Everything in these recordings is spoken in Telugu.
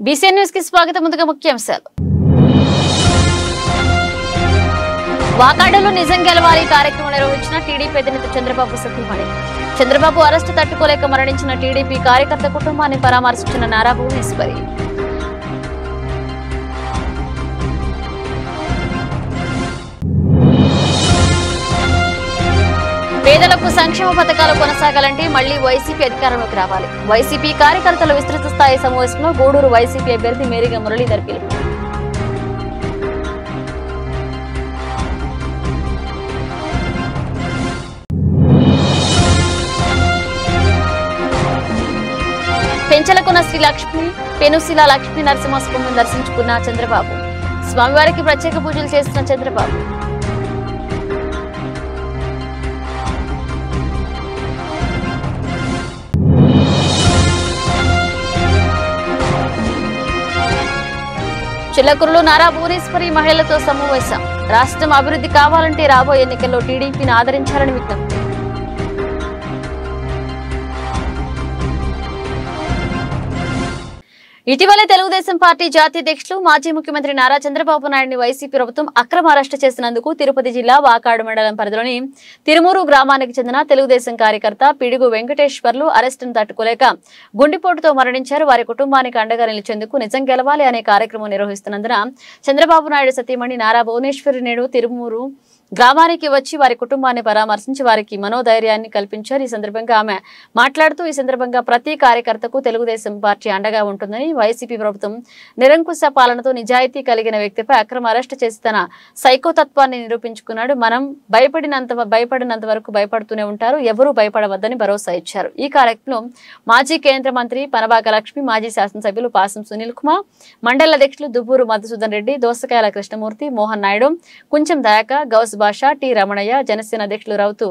బీసీఎన్ న్యూస్ కి స్వాగతం. ముందుగా ముఖ్యాంశాలు. వాకాడులో నిజం గెలవాలి కార్యక్రమం నిర్వహించిన టీడీపీ అధినేత చంద్రబాబు సతీమణి. చంద్రబాబు అరెస్టు తట్టుకోలేక మరణించిన టీడీపీ కార్యకర్త కుటుంబాన్ని పరామర్శించిన నారా భువనేశ్వరి. పేదలకు సంక్షేమ పథకాలు కొనసాగాలంటే మళ్లీ వైసీపీ అధికారంలోకి రావాలి. వైసీపీ కార్యకర్తల విస్తృత స్థాయి సమావేశంలో గూడూరు వైసీపీ అభ్యర్థి మేరీగా మురళీధర్ పిలుపు. పెంచలకున్న శ్రీ లక్ష్మి పెనుశిల లక్ష్మీ నరసింహస్వామిని దర్శించుకున్న చంద్రబాబు. స్వామివారికి ప్రత్యేక పూజలు చేసిన చంద్రబాబు. చిల్లకూరులో నారా భువనేశ్వరి మహిళలతో సమావేశం. రాష్ట్రం అభివృద్ధి కావాలంటే రాబోయే ఎన్నికల్లో టీడీపీని ఆదరించాలని విజ్ఞప్తి. ఇటీవలే తెలుగుదేశం పార్టీ జాతీయ అధ్యక్షులు మాజీ ముఖ్యమంత్రి నారా చంద్రబాబు నాయుడిని వైసీపీ ప్రభుత్వం అక్రమ అరెస్టు చేసినందుకు తిరుపతి జిల్లా వాకాడు మండలం పరిధిలోని తిరుమూరు గ్రామానికి చెందిన తెలుగుదేశం కార్యకర్త పిడుగు వెంకటేశ్వర్లు అరెస్టును తట్టుకోలేక గుండెపోటుతో మరణించారు. వారి కుటుంబానికి అండగా నిలిచేందుకు నిజం గెలవాలి అనే కార్యక్రమం నిర్వహిస్తున్నందున చంద్రబాబు నాయుడు సతీమణి నారా భువనేశ్వరి నేడు తిరుమూరు గ్రామానికి వచ్చి వారి కుటుంబాన్ని పరామర్శించి వారికి మనోధైర్యాన్ని కల్పించారు. ఈ సందర్భంగా ఆమె మాట్లాడుతూ ఈ సందర్భంగా ప్రతి కార్యకర్తకు తెలుగుదేశం పార్టీ అండగా ఉంటుందని, వైసీపీ ప్రభుత్వం నిరంకుశ పాలనతో నిజాయితీ కలిగిన వ్యక్తిపై అక్రమ అరెస్టు చేసి తన సైకోతత్వాన్ని నిరూపించుకున్నాడు. మనం భయపడినంత వరకు భయపడుతూనే ఉంటారు, ఎవరూ భయపడవద్దని భరోసా ఇచ్చారు. ఈ కార్యక్రమంలో మాజీ కేంద్ర మంత్రి పనబాక లక్ష్మి, మాజీ శాసనసభ్యులు పాసం సునీల్ కుమార్, మండల అధ్యక్షులు దుబ్బూరు మధుసూదన్ రెడ్డి, దోసకాయల కృష్ణమూర్తి, మోహన్ నాయుడు, కుంచెం దయాక, గౌస్ భాష, టి రమణయ్య, జనసేన అధ్యక్షులు రౌతు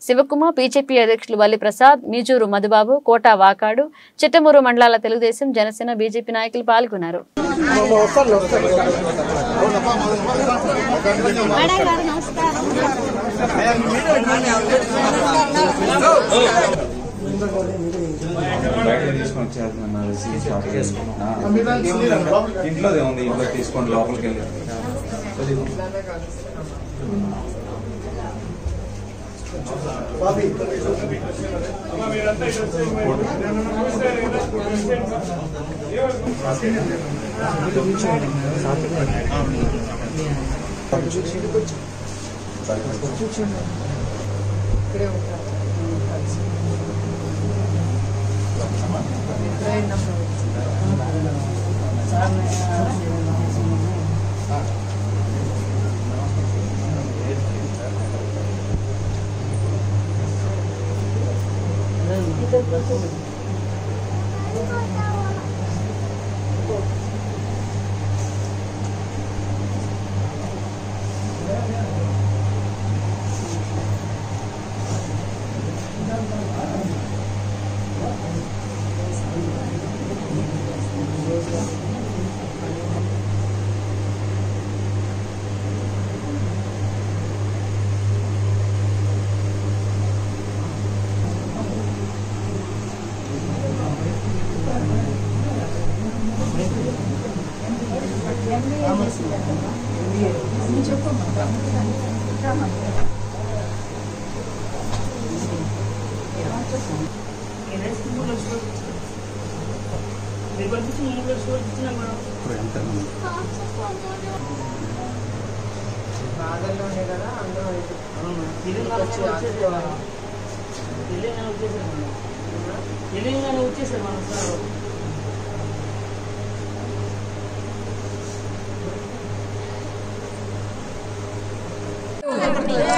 శివకుమార్, బీజేపీ అధ్యక్షులు వల్లి ప్రసాద్, మీజూరు మధుబాబు, కోట వాకాడు, చిట్టమూరు మండలాల తెలుగుదేశం, జనసేన, బీజేపీ నాయకులు పాల్గొన్నారు. ఇంట్లోదే ఉంది, ఇంట్లో తీసుకోండి, లోపలికి వెళ్ళి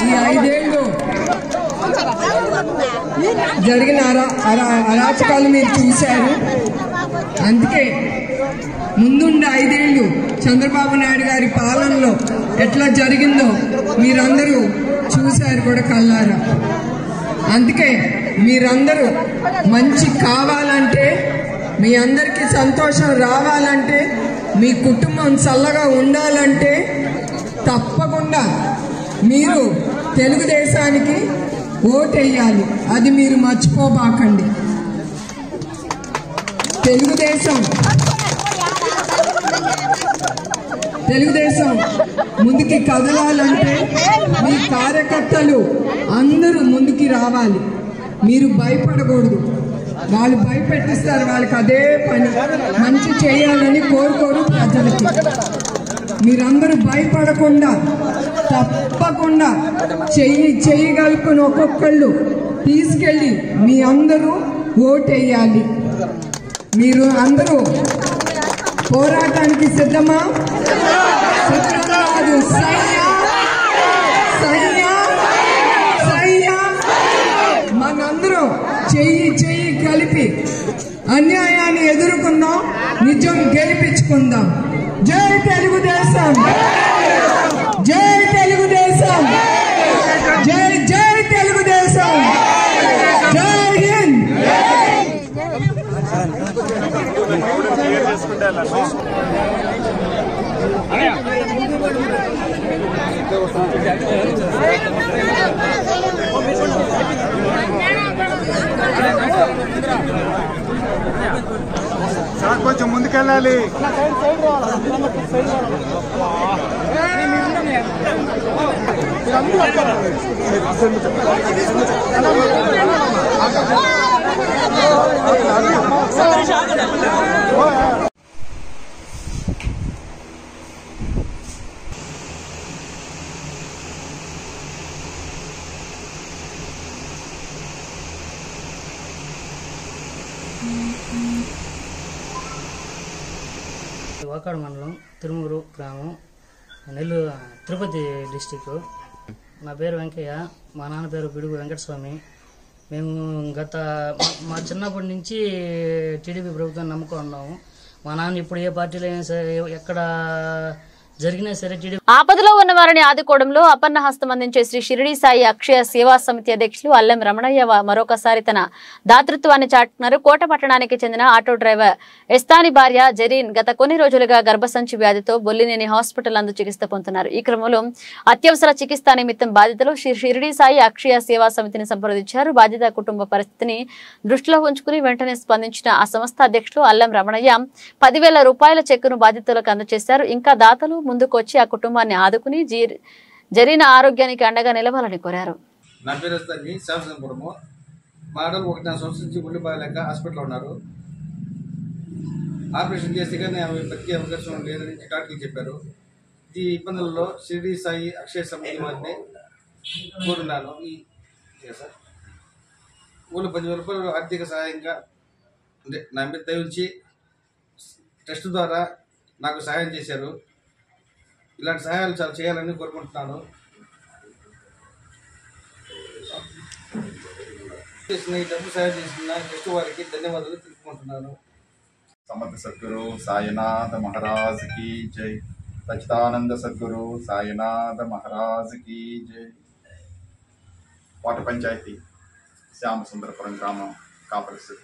ఈ 5 ఏళ్ళు జరిగిన అరాచకాలు మీరు చూశారు. అందుకే ముందుండే 5 ఏళ్ళు చంద్రబాబు నాయుడు గారి పాలనలో ఎట్లా జరిగిందో మీరందరూ చూశారు కూడా కళ్ళారా. అందుకే మీరందరూ మంచి కావాలంటే, మీ అందరికీ సంతోషం రావాలంటే, మీ కుటుంబం చల్లగా ఉండాలంటే తప్పకుండా మీరు తెలుగుదేశానికి ఓటేయాలి. అది మీరు మర్చిపోబాకండి. తెలుగుదేశం తెలుగుదేశం ముందుకి కదలాలంటే మీ కార్యకర్తలు అందరూ ముందుకి రావాలి. మీరు భయపడకూడదు. వాళ్ళు భయపెట్టిస్తారు, వాళ్ళకి అదే పని. మంచి చేయాలని కోరుకోరు ప్రజలకి. మీరందరూ భయపడకుండా తప్పకుండా చేయగలుగుకుని ఒక్కొక్కళ్ళు తీసుకెళ్ళి మీ అందరూ ఓటేయాలి. మీరు అందరూ పోరాటానికి సిద్ధమా? సిద్ధం కాదు, సయ్యా సయ్యా సయ్యా. మనందరూ చెయ్యి కలిపి అన్యాయాన్ని ఎదుర్కొందాం, నిజం గెలిపించుకుందాం. జై తెలుగుదేశం, జై తెలుగుదేశం, జై జై తెలుగుదేశం, జై హింద్. సార్ కొంచెం ముందుకెళ్ళాలి. వాకాడు మండలం తిరుమూరు గ్రామం, నెల్లూరు తిరుపతి డిస్టిక్. నా పేరు వెంకయ్య, మా నాన్న పేరు పిడుగు వెంకటస్వామి. మేము మా చిన్నప్పటి నుంచి టీడీపీ ప్రభుత్వాన్ని నమ్ముకొని ఉన్నాము. మా నాన్న ఇప్పుడు ఏ పార్టీలో అయినా సరే, ఎక్కడ జరిగినా సరే టీడీపీ. ఆపదలో ఉన్న వారిని ఆదుకోవడంలో అపన్న హస్తం అందించే శ్రీ షిరిడి సాయి అక్షయ సేవా సమితి అధ్యక్షులు అల్లం రమణయ్య మరొకసారి తన దాతృత్వాన్ని చాటుకున్నారు. కోట పట్టణానికి చెందిన ఆటో డ్రైవర్ ఎస్తాని భార్య జరీన్ గత కొన్ని రోజులుగా గర్భసంచి వ్యాధితో బొల్లినేని హాస్పిటల్ నందు చికిత్స పొందుతున్నారు. ఈ క్రమంలో అత్యవసర చికిత్స నిమిత్తం బాధితులు శ్రీ షిరిడి సాయి అక్షయ సేవా సమితిని సంప్రదించారు. బాధిత కుటుంబ పరిస్థితిని దృష్టిలో ఉంచుకుని వెంటనే స్పందించిన ఆ సంస్థ అధ్యక్షులు అల్లం రమణయ్య 10,000 రూపాయల చెక్కును బాధితులకు అందజేశారు. ఇంకా దాతలు ముందుకొచ్చి ఆ కుటుంబాన్ని ఆదుకుని జరిగిన ఆరోగ్యానికి అండగా నిలవాలని కోరారు. నా పేరు శాంసంపురము. మా ఆడలు 1.5 సంవత్సరం నుంచి ఒళ్ళు బాగాలేక హాస్పిటల్లో ఉన్నారు. ఆపరేషన్ చేస్తే కానీ ఆమె బతికే అవకాశం లేదని డాక్టర్లు చెప్పారు. ఈ ఇబ్బందులలో షిరిడి సాయి అక్షయ సమితి వారిని కోరున్నాను. సార్ ఊళ్ళో 10,000 రూపాయలు ఆర్థిక సహాయంగా అంటే నా మీద దయవుంచి ట్రస్ట్ ద్వారా నాకు సహాయం చేశారు. ఇలాంటి సహాయాలు చాలా చేయాలని కోరుకుంటున్నాను. ఈ డబ్బు సహాయం చేసిన ట్రస్ట్ వారికి ధన్యవాదాలు తెలుపుకుంటున్నాను. సమర్థ సద్గురు సాయినాథ మహారాజ్ की जय. సచ్చిదానంద సద్గురు సాయినాథ మహారాజ్ की जय. కోట పంచాయతీ శ్యామసుందరపురం గ్రామం కాపరసు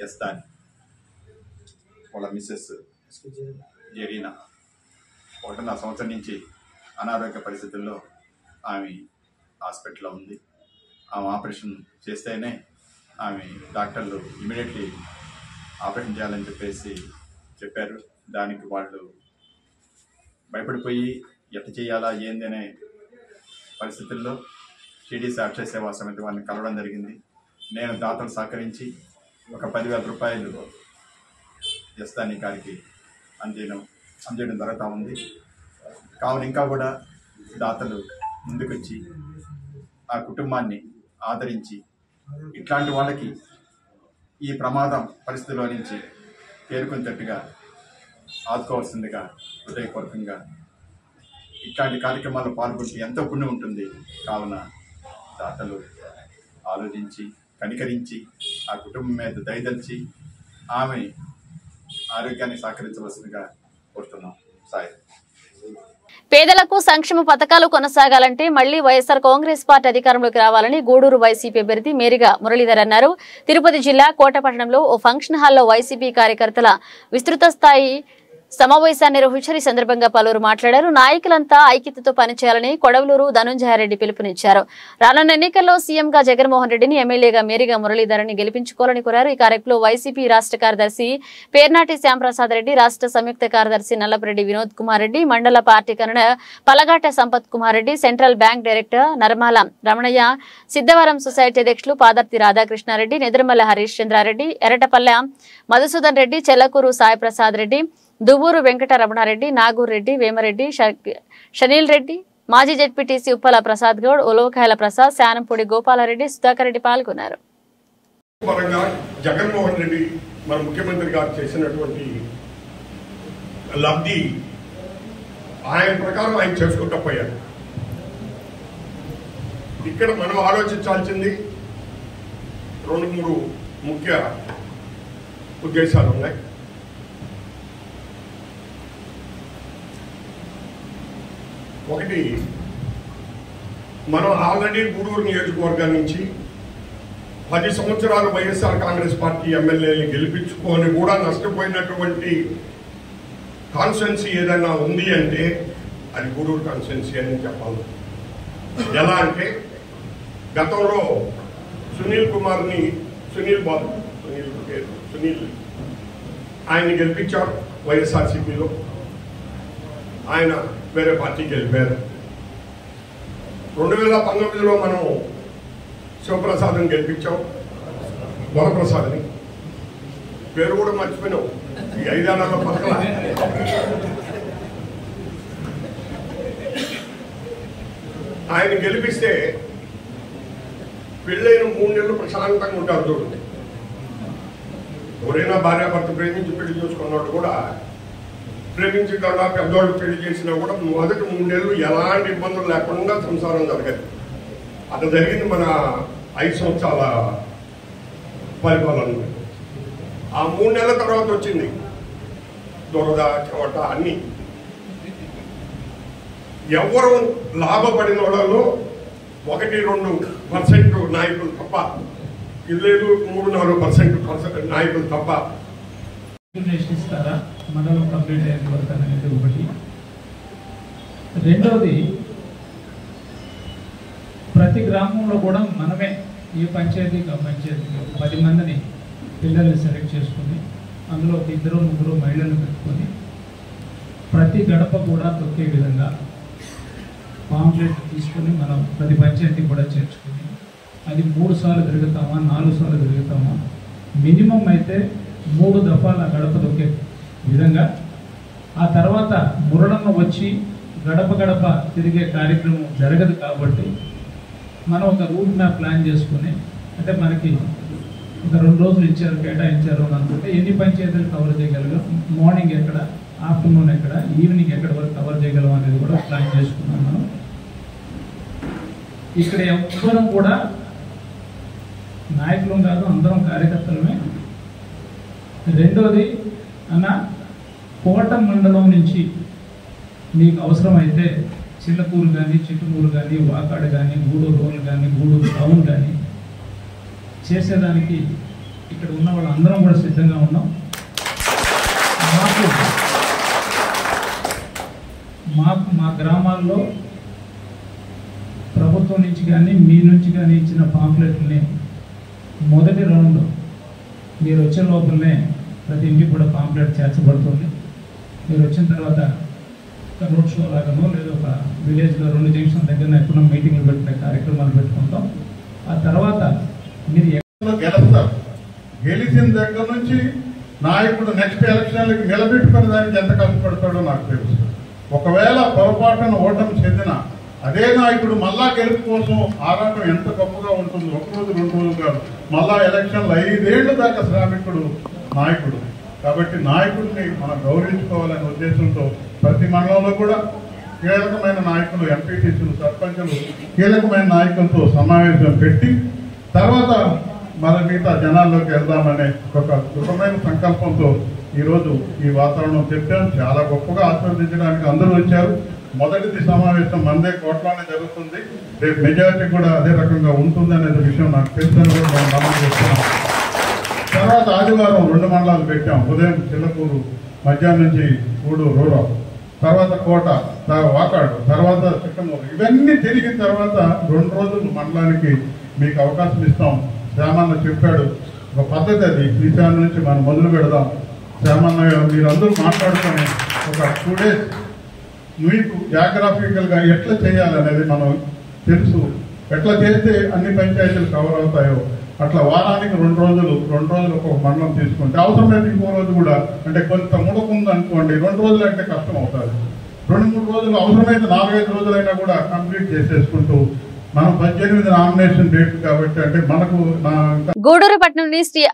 ఎస్తాని వాళ్ళ మిస్సెస్ జరీనా 1.5 సంవత్సరం నుంచి అనారోగ్య పరిస్థితుల్లో ఆమె హాస్పిటల్లో ఉంది. ఆమె ఆపరేషన్ చేస్తేనే ఆమె డాక్టర్లు ఇమీడియట్లీ ఆపరేషన్ చేయాలని చెప్పారు. దానికి వాళ్ళు భయపడిపోయి ఎట్లా చేయాలా ఏంది అనే పరిస్థితుల్లో షిరిడి సాయి అక్షయ సేవా సమితి వారిని కలవడం జరిగింది. నేను దాతలు సహకరించి ఒక 10,000 రూపాయలు ఎస్తాని గారికి అందజేయడం జరుగుతూ ఉంది. కావున ఇంకా కూడా దాతలు ముందుకొచ్చి ఆ కుటుంబాన్ని ఆదరించి ఇట్లాంటి వాళ్ళకి ఈ ప్రమాదం పరిస్థితిలో నుంచి తేరుకునేటట్టుగా ఆదుకోవాల్సిందిగా హృదయపూర్వకంగా ఇట్లాంటి కార్యక్రమాల్లో పాల్గొంటే ఎంతో పుణ్యం ఉంటుంది. కావున దాతలు ఆలోచించి కనికరించి ఆ కుటుంబం మీద దయదలిచి ఆమె ఆరోగ్యాన్ని సహకరించవలసిందిగా కోరుతున్నాం. సాయి పేదలకు సంక్షేమ పథకాలు కొనసాగాలంటే మళ్లీ వైఎస్ఆర్ కాంగ్రెస్ పార్టీ అధికారంలోకి రావాలని గూడూరు వైసీపీ అభ్యర్థి మేరిగా మురళీధర్ అన్నారు. తిరుపతి జిల్లా కోటపట్టణంలో ఓ ఫంక్షన్ హాల్లో వైసీపీ కార్యకర్తల విస్తృత స్థాయి సమావేశాన్ని నిర్వహించారు. ఈ సందర్భంగా పలువురు మాట్లాడారు. నాయకులంతా ఐక్యతతో పనిచేయాలని కొడవలూరు ధనుంజయారెడ్డి పిలుపునిచ్చారు. రానున్న ఎన్నికల్లో సీఎంగా జగన్మోహన్ రెడ్డిని, ఎమ్మెల్యేగా మేరీగా మురళీధరని గెలిపించుకోవాలని కోరారు. ఈ కార్యక్రమంలో వైసీపీ రాష్ట్ర కార్యదర్శి పేర్నాటి శ్యాంప్రసాద్ రెడ్డి, రాష్ట్ర సంయుక్త కార్యదర్శి నల్లపరెడ్డి వినోద్ కుమార్ రెడ్డి, మండల party convener Palagata Sampath Kumar Reddy, central bank director Narmala Ramanaiah, Siddhavaram society అధ్యక్షులు పాదర్తి రాధాకృష్ణారెడ్డి, నెదురుమల్ల హరీష్ చంద్రారెడ్డి, ఎర్రటపల్లె మధుసూదన్ రెడ్డి, చెల్లకూరు సాయిప్రసాద్ రెడ్డి, దువ్వూరు వెంకట రమణారెడ్డి, నాగూర్ రెడ్డి, వేమరెడ్డి, షనీల్ రెడ్డి, మాజీ జెడ్పీటీసీ ఉప్పల ప్రసాద్ గౌడ్, ఉలవకాయల ప్రసాద్, శానంపూడి గోపాలరెడ్డి, సుధాకర్ రెడ్డి పాల్గొన్నారు. జగన్మోహన్ రెడ్డి మన ముఖ్యమంత్రి గారు చేసినటువంటి లబ్ధి ఆయన ప్రకారం ఆయన చేసుకుంటూ పోయారు. ఇక్కడ మనం ఆలోచించాల్సింది 2-3 ముఖ్య ఉద్దేశాలు ఉన్నాయి. ఒకటి, మనం ఆల్రెడీ గూడూరు నియోజకవర్గం నుంచి 10 సంవత్సరాలు వైఎస్ఆర్ కాంగ్రెస్ పార్టీ ఎమ్మెల్యేని గెలిపించుకొని కూడా నష్టపోయినటువంటి కాన్స్టిట్యున్సీ ఏదైనా ఉంది అంటే అది గూడూరు కాన్స్టిట్యున్సీ అని చెప్పాలి. ఎలా అంటే గతంలో సునీల్ ఆయన్ని గెలిపించారు వైఎస్ఆర్సీపీలో. ఆయన వేరే పార్టీకి వెళ్ళిపోయారు. 2019లో మనం శివప్రసాద్ని గెలిపించాం, వరప్రసాద్ని. పేరు కూడా మర్చిపోయినాం ఈ 5 ఏళ్లలో పక్కన. ఆయన గెలిపిస్తే పెళ్ళైన 3 నెలలు ప్రశాంతంగా ఉంటారు. చూడండి, ఎవరైనా భార్యాభర్త ప్రేమించి పెళ్లి చేసుకున్నట్టు కూడా ప్రేమించకుండా పెద్దవాళ్ళు పెళ్లి చేసినా కూడా మొదటి 3 నెలలు ఎలాంటి ఇబ్బందులు లేకుండా సంసారం జరగదు. అట్లా జరిగింది మన 5 సంవత్సరాల పరిపాలన. ఆ 3 నెలల తర్వాత వచ్చింది దొరద, చెవట అన్ని. ఎవరు లాభపడిన వాళ్ళలో 1-2% నాయకులు తప్ప, ఇది లేదు 3-4% నాయకులు తప్ప. ఇస్తారా మండలం కంప్లీట్ అయిన వరకు అనేది ఒకటి. రెండవది, ప్రతి గ్రామంలో కూడా మనమే ఏ పంచాయతీకి 10 మందిని పిల్లల్ని సెలెక్ట్ చేసుకుని అందులో 2-3 మహిళలను పెట్టుకొని ప్రతి గడప కూడా తొక్కే విధంగా పాంప్లెట్ తీసుకొని మనం ప్రతి పంచాయతీ కూడా చేర్చుకుని అది 3 సార్లు తిరుగుతామా 4 సార్లు తిరుగుతామా, మినిమం అయితే 3 దఫాల గడప తొక్కే విధంగా. ఆ తర్వాత మురళమ్మ వచ్చి గడప గడప తిరిగే కార్యక్రమం జరగదు కాబట్టి మనం ఒక రూట్ మ్యాప్ ప్లాన్ చేసుకుని, అంటే మనకి ఒక 2 రోజులు ఇచ్చారు, కేటాయించారు అని అనుకుంటే ఎన్ని పంచాయతీలు కవర్ చేయగలగం, మార్నింగ్ ఎక్కడ, ఆఫ్టర్నూన్ ఎక్కడ, ఈవినింగ్ ఎక్కడ వరకు కవర్ చేయగలం అనేది కూడా ప్లాన్ చేసుకున్నాం మనం. ఇక్కడ ఎవ్వరం కూడా నాయకులు కాదు, అందరం కార్యకర్తలమే. రెండోది అన్న, కోట మండలం నుంచి మీకు అవసరమైతే చిల్లకూరు కానీ, చిట్టుమూరు కానీ, వాకాడు కానీ, గూడూరు రోడ్లు కానీ, గూడూరు టౌన్ కానీ చేసేదానికి ఇక్కడ ఉన్న వాళ్ళందరం కూడా సిద్ధంగా ఉన్నాం. మాకు మా గ్రామాల్లో ప్రభుత్వం నుంచి కానీ మీ నుంచి కానీ ఇచ్చిన పాంప్లెట్ని మొదటి రౌండ్ మీరు వచ్చే లోపలనే ప్రతి ఇంటికి కూడా పాంప్లెట్ చేర్చబడుతుంది. మీరు వచ్చిన తర్వాత ఒక రోడ్ షో లాగానో లేదా ఒక విలేజ్లో 2 జంక్షన్ దగ్గర ఎప్పుడో మీటింగ్లు పెట్టిన కార్యక్రమాలు పెట్టుకుంటాం. ఆ తర్వాత మీరు గెలుస్తారు. గెలిచిన దగ్గర నుంచి నాయకుడు నెక్స్ట్ ఎలక్షన్లకి నిలబెట్టుకునే దానికి ఎంత కష్టపడతాడో నాకు తెలుసు. ఒకవేళ పొరపాటున ఓటమి చెందిన అదే నాయకుడు మళ్ళా గెలుపు కోసం ఆరాటం ఎంత గొప్పగా ఉంటుంది. 1 రోజు 2 రోజులు కాదు, మళ్ళా ఎలక్షన్లు 5 ఏళ్ల దాకా శ్రామికుడు నాయకుడు. కాబట్టి నాయకుడిని మనం గౌరవించుకోవాలనే ఉద్దేశంతో ప్రతి మండలంలో కూడా కీలకమైన నాయకులు, ఎంపీటీసీలు, సర్పంచులు, కీలకమైన నాయకులతో సమావేశం పెట్టి తర్వాత మన మిగతా జనాల్లోకి వెళ్దామనే ఒక దృఢమైన సంకల్పంతో ఈరోజు ఈ వాతావరణం చెప్పాం. చాలా గొప్పగా ఆస్వాదించడానికి అందరూ వచ్చారు. మొదటిది సమావేశం మందే కోట్లోనే జరుగుతుంది. రేపు మెజారిటీ కూడా అదే రకంగా ఉంటుందనే విషయం నాకు తెలుసని కూడా మనం నమోదు చేస్తున్నాం. తర్వాత ఆదివారం 2 మండలాలు పెట్టాం. ఉదయం చిల్లకూరు మధ్యాహ్నం నుంచి గూడూరు రూరల్, తర్వాత కోట, వాకాడు, తర్వాత చిక్కమూరు, ఇవన్నీ తిరిగిన తర్వాత 2 రోజులు మండలానికి మీకు అవకాశం ఇస్తాం. శ్యామన్న చెప్పాడు ఒక పద్ధతి, అది ఈశాన్య నుంచి మనం మొదలు పెడదాం. శ్యామన్న మీరందరూ మాట్లాడుకొని ఒక 2 days మీకు జాగ్రఫికల్గా ఎట్లా చేయాలనేది మనం తెలుసు. ఎట్లా చేస్తే అన్ని పంచాయతీలు కవర్ అవుతాయో అట్లా వారానికి 2 రోజులు ఒక మండలం తీసుకుంటే, అవసరమైతే ఇంకో రోజు కూడా, అంటే కొంత ముడకుంది అనుకోండి 2 రోజులు అంటే కష్టం అవుతుంది. 2-3 రోజులు, అవసరమైతే 4-5 రోజులైనా కూడా కంప్లీట్ చేసేసుకుంటూ, మనం 18 నామినేషన్ డేట్ కాబట్టి, అంటే మనకు గూడూరు పట్టణంలోని శ్రీ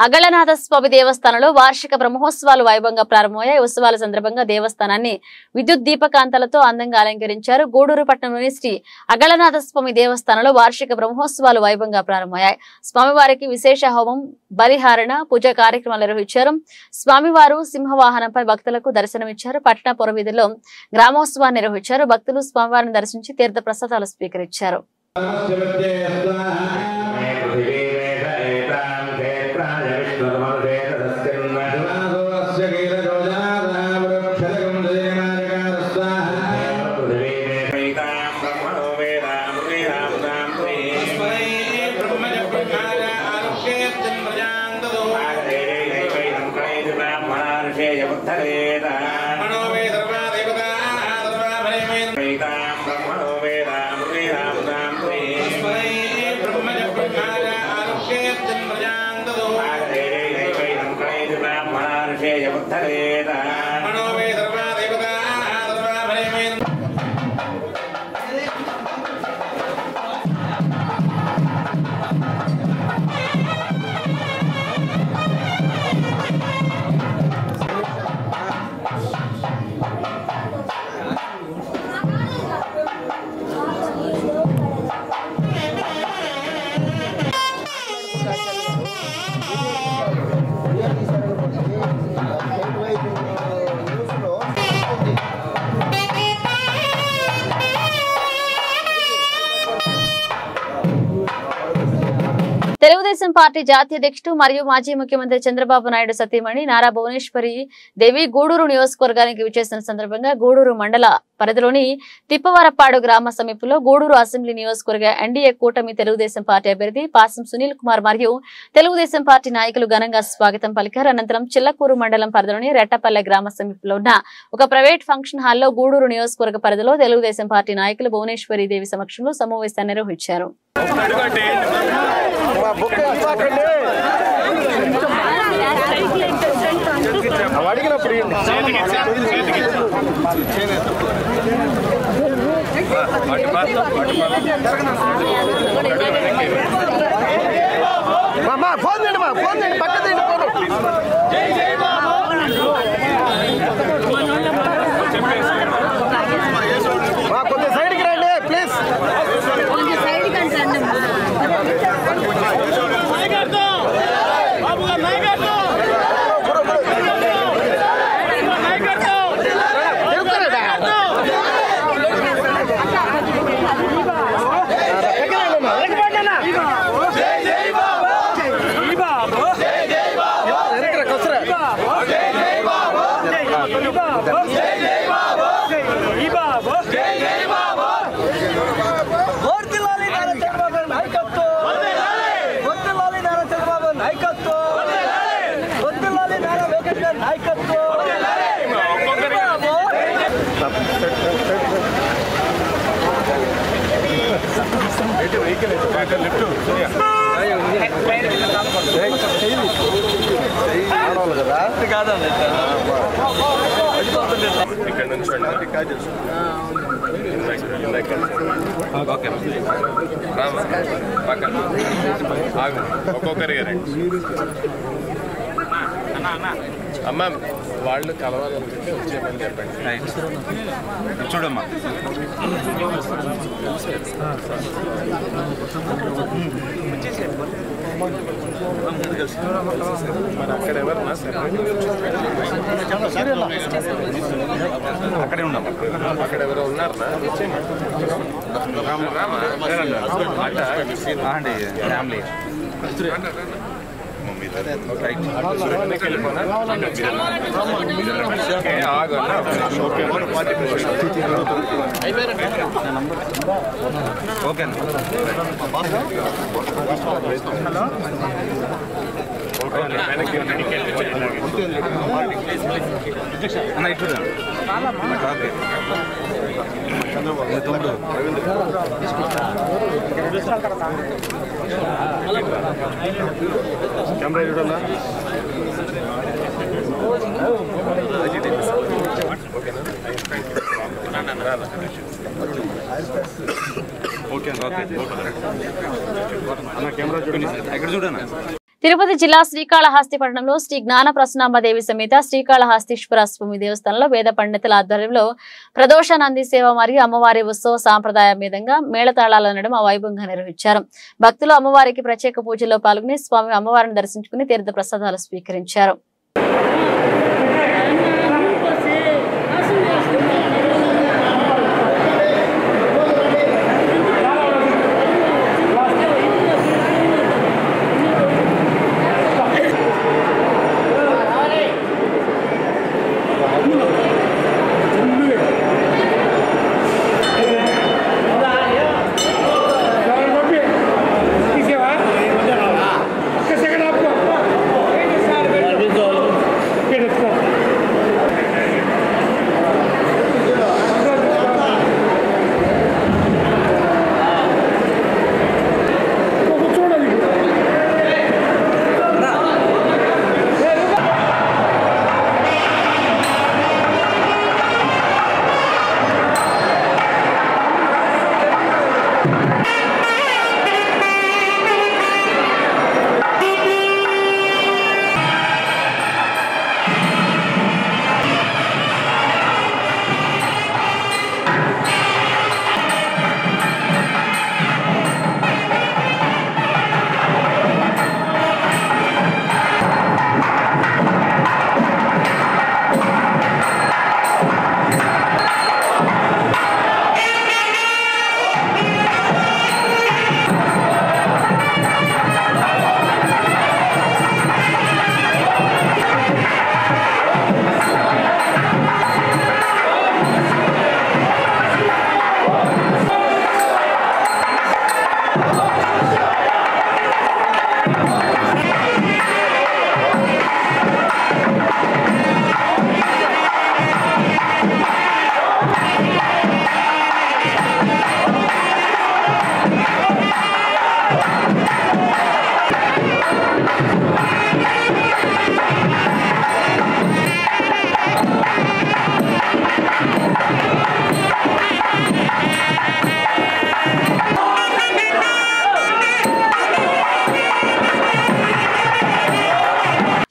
అగళనాథ స్వామి దేవస్థానంలో వార్షిక బ్రహ్మోత్సవాలు వైభవంగా ప్రారంభమయ్యాయి. ఉత్సవాల సందర్భంగా దేవస్థానాన్ని విద్యుత్ దీపకాంతాలతో అందంగా అలంకరించారు. గూడూరు పట్టణంలోని శ్రీ అగళనాథ స్వామి దేవస్థానంలో వార్షిక బ్రహ్మోత్సవాలు వైభవంగా ప్రారంభమయ్యాయి. స్వామివారికి విశేష హోమం, బలిహారణ, పూజా కార్యక్రమాలు నిర్వహించారు. స్వామివారు సింహవాహనంపై భక్తులకు దర్శనమిచ్చారు. పట్టణ పురవీధుల్లో గ్రామోత్సవాన్ని నిర్వహించారు. భక్తులు స్వామివారిని దర్శించి తీర్థ ప్రసాదాలు స్వీకరించారు. తెలుగుదేశం పార్టీ జాతీయ అధ్యక్షుడు మరియు మాజీ ముఖ్యమంత్రి చంద్రబాబు నాయుడు సతీమణి నారా భువనేశ్వరి దేవి గూడూరు నియోజకవర్గానికి విచ్చేసిన సందర్భంగా గూడూరు మండల పరిధిలోని తిప్పవరపాడు గ్రామ సమీపంలో గూడూరు అసెంబ్లీ నియోజకవర్గ ఎన్డీఏ కూటమి తెలుగుదేశం పార్టీ అభ్యర్థి పాసం సునీల్ కుమార్ మరియు తెలుగుదేశం పార్టీ నాయకులు ఘనంగా స్వాగతం పలికారు. అనంతరం చిల్లకూరు మండలం పరిధిలోని రెట్టపల్లె గ్రామ సమీపంలో ఉన్న ఒక ప్రైవేట్ ఫంక్షన్ హాల్లో గూడూరు నియోజకవర్గ పరిధిలో తెలుగుదేశం పార్టీ నాయకులు భువనేశ్వరి దేవి సమక్షంలో సమావేశాన్ని నిర్వహించారు. కొంచెం సైడ్కి రండి ప్లీజ్. ఇక్కడ నుంచి ఒక్కొక్కరిగా రండి. అమ్మ వాళ్ళు కలవాలనుకుంటే వచ్చేయమని చెప్పండి. చూడమ్మా మరి అక్కడ ఎవరన్నా అక్కడే ఉన్నామా? అక్కడ ఎవరో ఉన్నారన్నా ఫ్యామిలీ తిరుపతి జిల్లా శ్రీకాళహస్తి పట్టణంలో శ్రీ జ్ఞాన ప్రసన్నాంబదేవి సమేత శ్రీకాళహస్తీశ్వర స్వామి దేవస్థానంలో వేద పండితుల ఆధ్వర్యంలో ప్రదోష నంది సేవ మరియు అమ్మవారి ఉత్సవ సాంప్రదాయ విధంగా మేళతాళాల నడుమ వైభవంగా నిర్వహించారు. భక్తులు అమ్మవారికి ప్రత్యేక పూజల్లో పాల్గొని స్వామి అమ్మవారిని దర్శించుకుని తీర్థ ప్రసాదాలు స్వీకరించారు.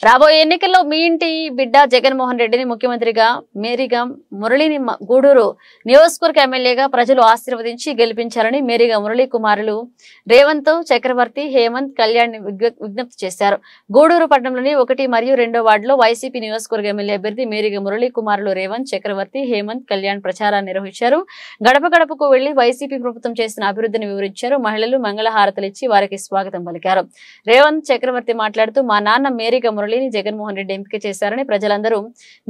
రాబోయే ఎన్నికల్లో మీ ఇంటి బిడ్డ జగన్మోహన్ రెడ్డిని ముఖ్యమంత్రిగా, మేరీగా మురళిని గూడూరు నియోజకవర్గ ఎమ్మెల్యేగా ప్రజలు ఆశీర్వదించి గెలిపించాలని మేరీగా మురళీ కుమారులు రేవంత్, చక్రవర్తి, హేమంత్, కళ్యాణ్ విజ్ఞప్తి చేశారు. గూడూరు పట్టణంలోని 1 మరియు 2 వార్డులో వైసీపీ నియోజకవర్గ ఎమ్మెల్యే అభ్యర్థి మేరీగా మురళీ కుమారులు రేవంత్, చక్రవర్తి, హేమంత్, కళ్యాణ్ ప్రచారాన్ని నిర్వహించారు. గడప గడపకు వెళ్లి వైసీపీ ప్రభుత్వం చేసిన అభివృద్ధిని వివరించారు. మహిళలు మంగళహారతలు ఇచ్చి వారికి స్వాగతం పలికారు. రేవంత్, చక్రవర్తి మాట్లాడుతూ మా నాన్న మేరీగా మురళిని జగన్మోహన్ రెడ్డి ఎంపిక చేశారని, ప్రజలందరూ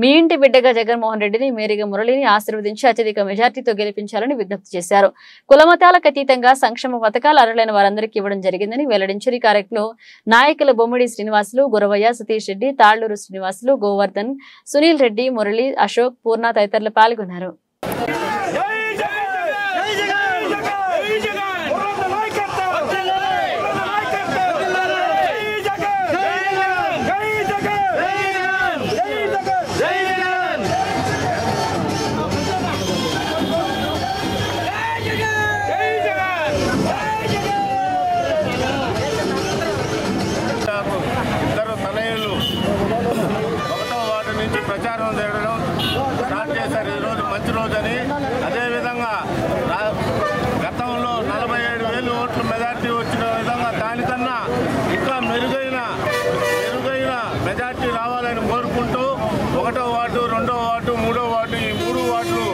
మీ ఇంటి బిడ్డగా జగన్మోహన్ రెడ్డిని, మేరీగా మురళిని ఆశీర్వదించి అత్యధిక మెజార్టీతో గెలిపించాలని విజ్ఞప్తి చేశారు. కులమతాలకు అతీతంగా సంక్షేమ పథకాలు అర్హులైన వారందరికీ ఇవ్వడం జరిగిందని వెల్లడించారు. ఈ కార్యక్రమంలో నాయకులు బొమ్మిడి శ్రీనివాసులు, గురవయ్య, సతీష్ రెడ్డి, తాళ్లూరు శ్రీనివాసులు, గోవర్ధన్, సునీల్ రెడ్డి, మురళి, అశోక్, పూర్ణ తదితరులు పాల్గొన్నారు. ప్రచారం జరగడం స్టార్ట్ చేశారు. ఈరోజు మంచి రోజని. అదేవిధంగా గతంలో 47,000 ఓట్ల మెజార్టీ వచ్చిన విధంగా దానికన్నా ఇంకా మెరుగైన మెజార్టీ రావాలని కోరుకుంటూ 1వ వార్డు, 2వ వార్డు, 3వ వార్డు, ఈ 3 వార్డులు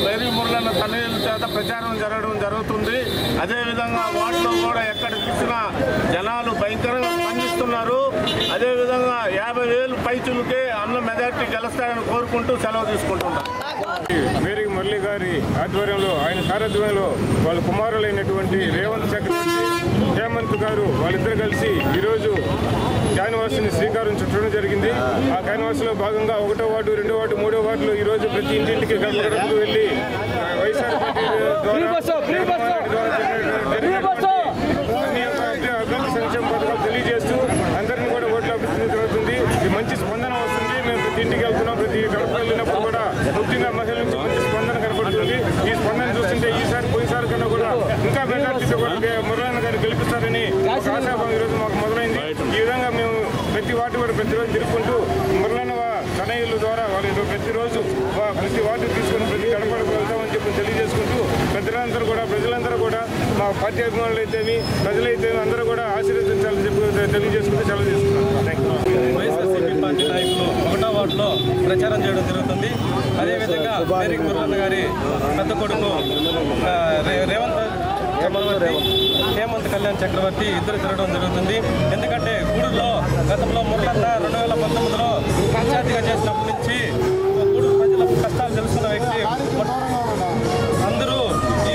మేరీ మురళన్న తనయుల చేత ప్రచారం జరగడం జరుగుతుంది. అదేవిధంగా వార్డులో కూడా ఎక్కడ చూసినా జనాలు భయంకరంగా స్పందిస్తున్నారు. పైచులకే అన్న మెజార్టీ గెలుస్తాయని కోరుకుంటూ సెలవు తీసుకుంటున్నాం. మేరీ మురళి గారి ఆధ్వర్యంలో, ఆయన సారథ్యంలో వాళ్ళ కుమారులైనటువంటి రేవంత్ చక్రవర్తి, హేమంత్ గారు వాళ్ళిద్దరు కలిసి ఈరోజు క్యాన్వాస్ని శ్రీకారం చుట్టడం జరిగింది. ఆ క్యాన్వాస్లో భాగంగా 1వ వార్డు, 2వ వార్డు, 3వ వార్డులో ఈరోజు ప్రతి ఇంటింటికి గడపకు వెళ్ళి వైఎస్ఆర్ పార్టీ అభివృద్ధి సంక్షేమ పథకాలు తెలియజేస్తూ అందరినీ కూడా ఓట్లు అభ్యర్థించడం జరుగుతుంది. ఇది మంచి స్పందన వస్తుంది. మేము ప్రతి ఇంటికి వెళ్తున్నాం. ప్రతి గడప వెళ్ళినప్పుడు కూడా ముఖ్యంగా మహిళల నుంచి మంచి స్పందన కనబడుతుంది. ఈ స్పందన చూస్తుంటే ఈసారి పోయినసారి కన్నా కూడా ఇంకా మెజార్టీతో కూడా మురళన్న గారిని గెలిపిస్తారని ఒక ఆశాభావం ఈరోజు మాకు మొదలైంది. ఈ విధంగా మేము ప్రతి వార్డు కూడా ప్రతిరోజు తిరుగుకుంటూ మురళన్న తనయుల ద్వారా వాళ్ళు ప్రతిరోజు ప్రతి వార్డు తీసుకుని ప్రతి గడపడకు వెళ్తామని చెప్పి తెలియజేసుకుంటూ ప్రజలందరూ కూడా మా పార్టీ అభిమానులు అయితేమి ప్రజలైతేమి అందరూ కూడా ఆశీర్వదించాలని చెప్పి తెలియజేసుకుంటూ సెలవు చేసుకుంటాం. వైఎస్ఆర్సీపీ పార్టీ నాయకులు 1వ వార్డులో ప్రచారం చేయడం జరుగుతుంది. అదేవిధంగా మేరీ మురళన్న గారి పెద్ద కొడుకు రేవంత్ చక్రవర్తి, హేమంత్ కళ్యాణ్ చక్రవర్తి ఇద్దరు తిరగడం జరుగుతుంది. ఎందుకంటే గూడూరులో గతంలో మురళన్న 2019లో పంచాయతీగా చేసినప్పటి నుంచి గూడూరు ప్రజల కష్టాలు తెలుసుకున్న వ్యక్తి. అందరూ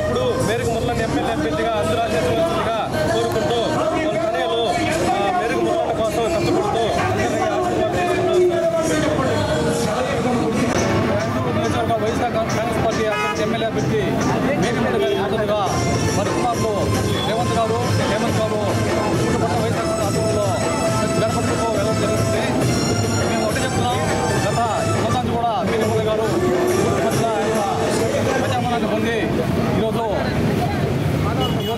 ఇప్పుడు మేరీ మురళన్న ఎమ్మెల్యే అభ్యర్థిగా అందరూ ఆశీర్వదించగా కోరుకుంటూ వాళ్ళ తనయులు మేరీ మురళన్న కోసం కష్టపడుతూ వైఎస్ఆర్ కాంగ్రెస్ పార్టీ ఎమ్మెల్యే అభ్యర్థి మేరీ మురళి గారి మద్దతుగా మరి కుమార్లు రేవంత్ గారు, హేమంత్ గారు వైఎస్ఆర్ ఆధ్వర్యంలో గణపతితో వెళ్ళడం జరుగుతుంది. మేము ఒకటి చెప్తున్నాం, గత ఈ మొత్తాన్ని కూడా మేరీ మురళి గారు ప్రజామనాన్ని పొంది ఈరోజు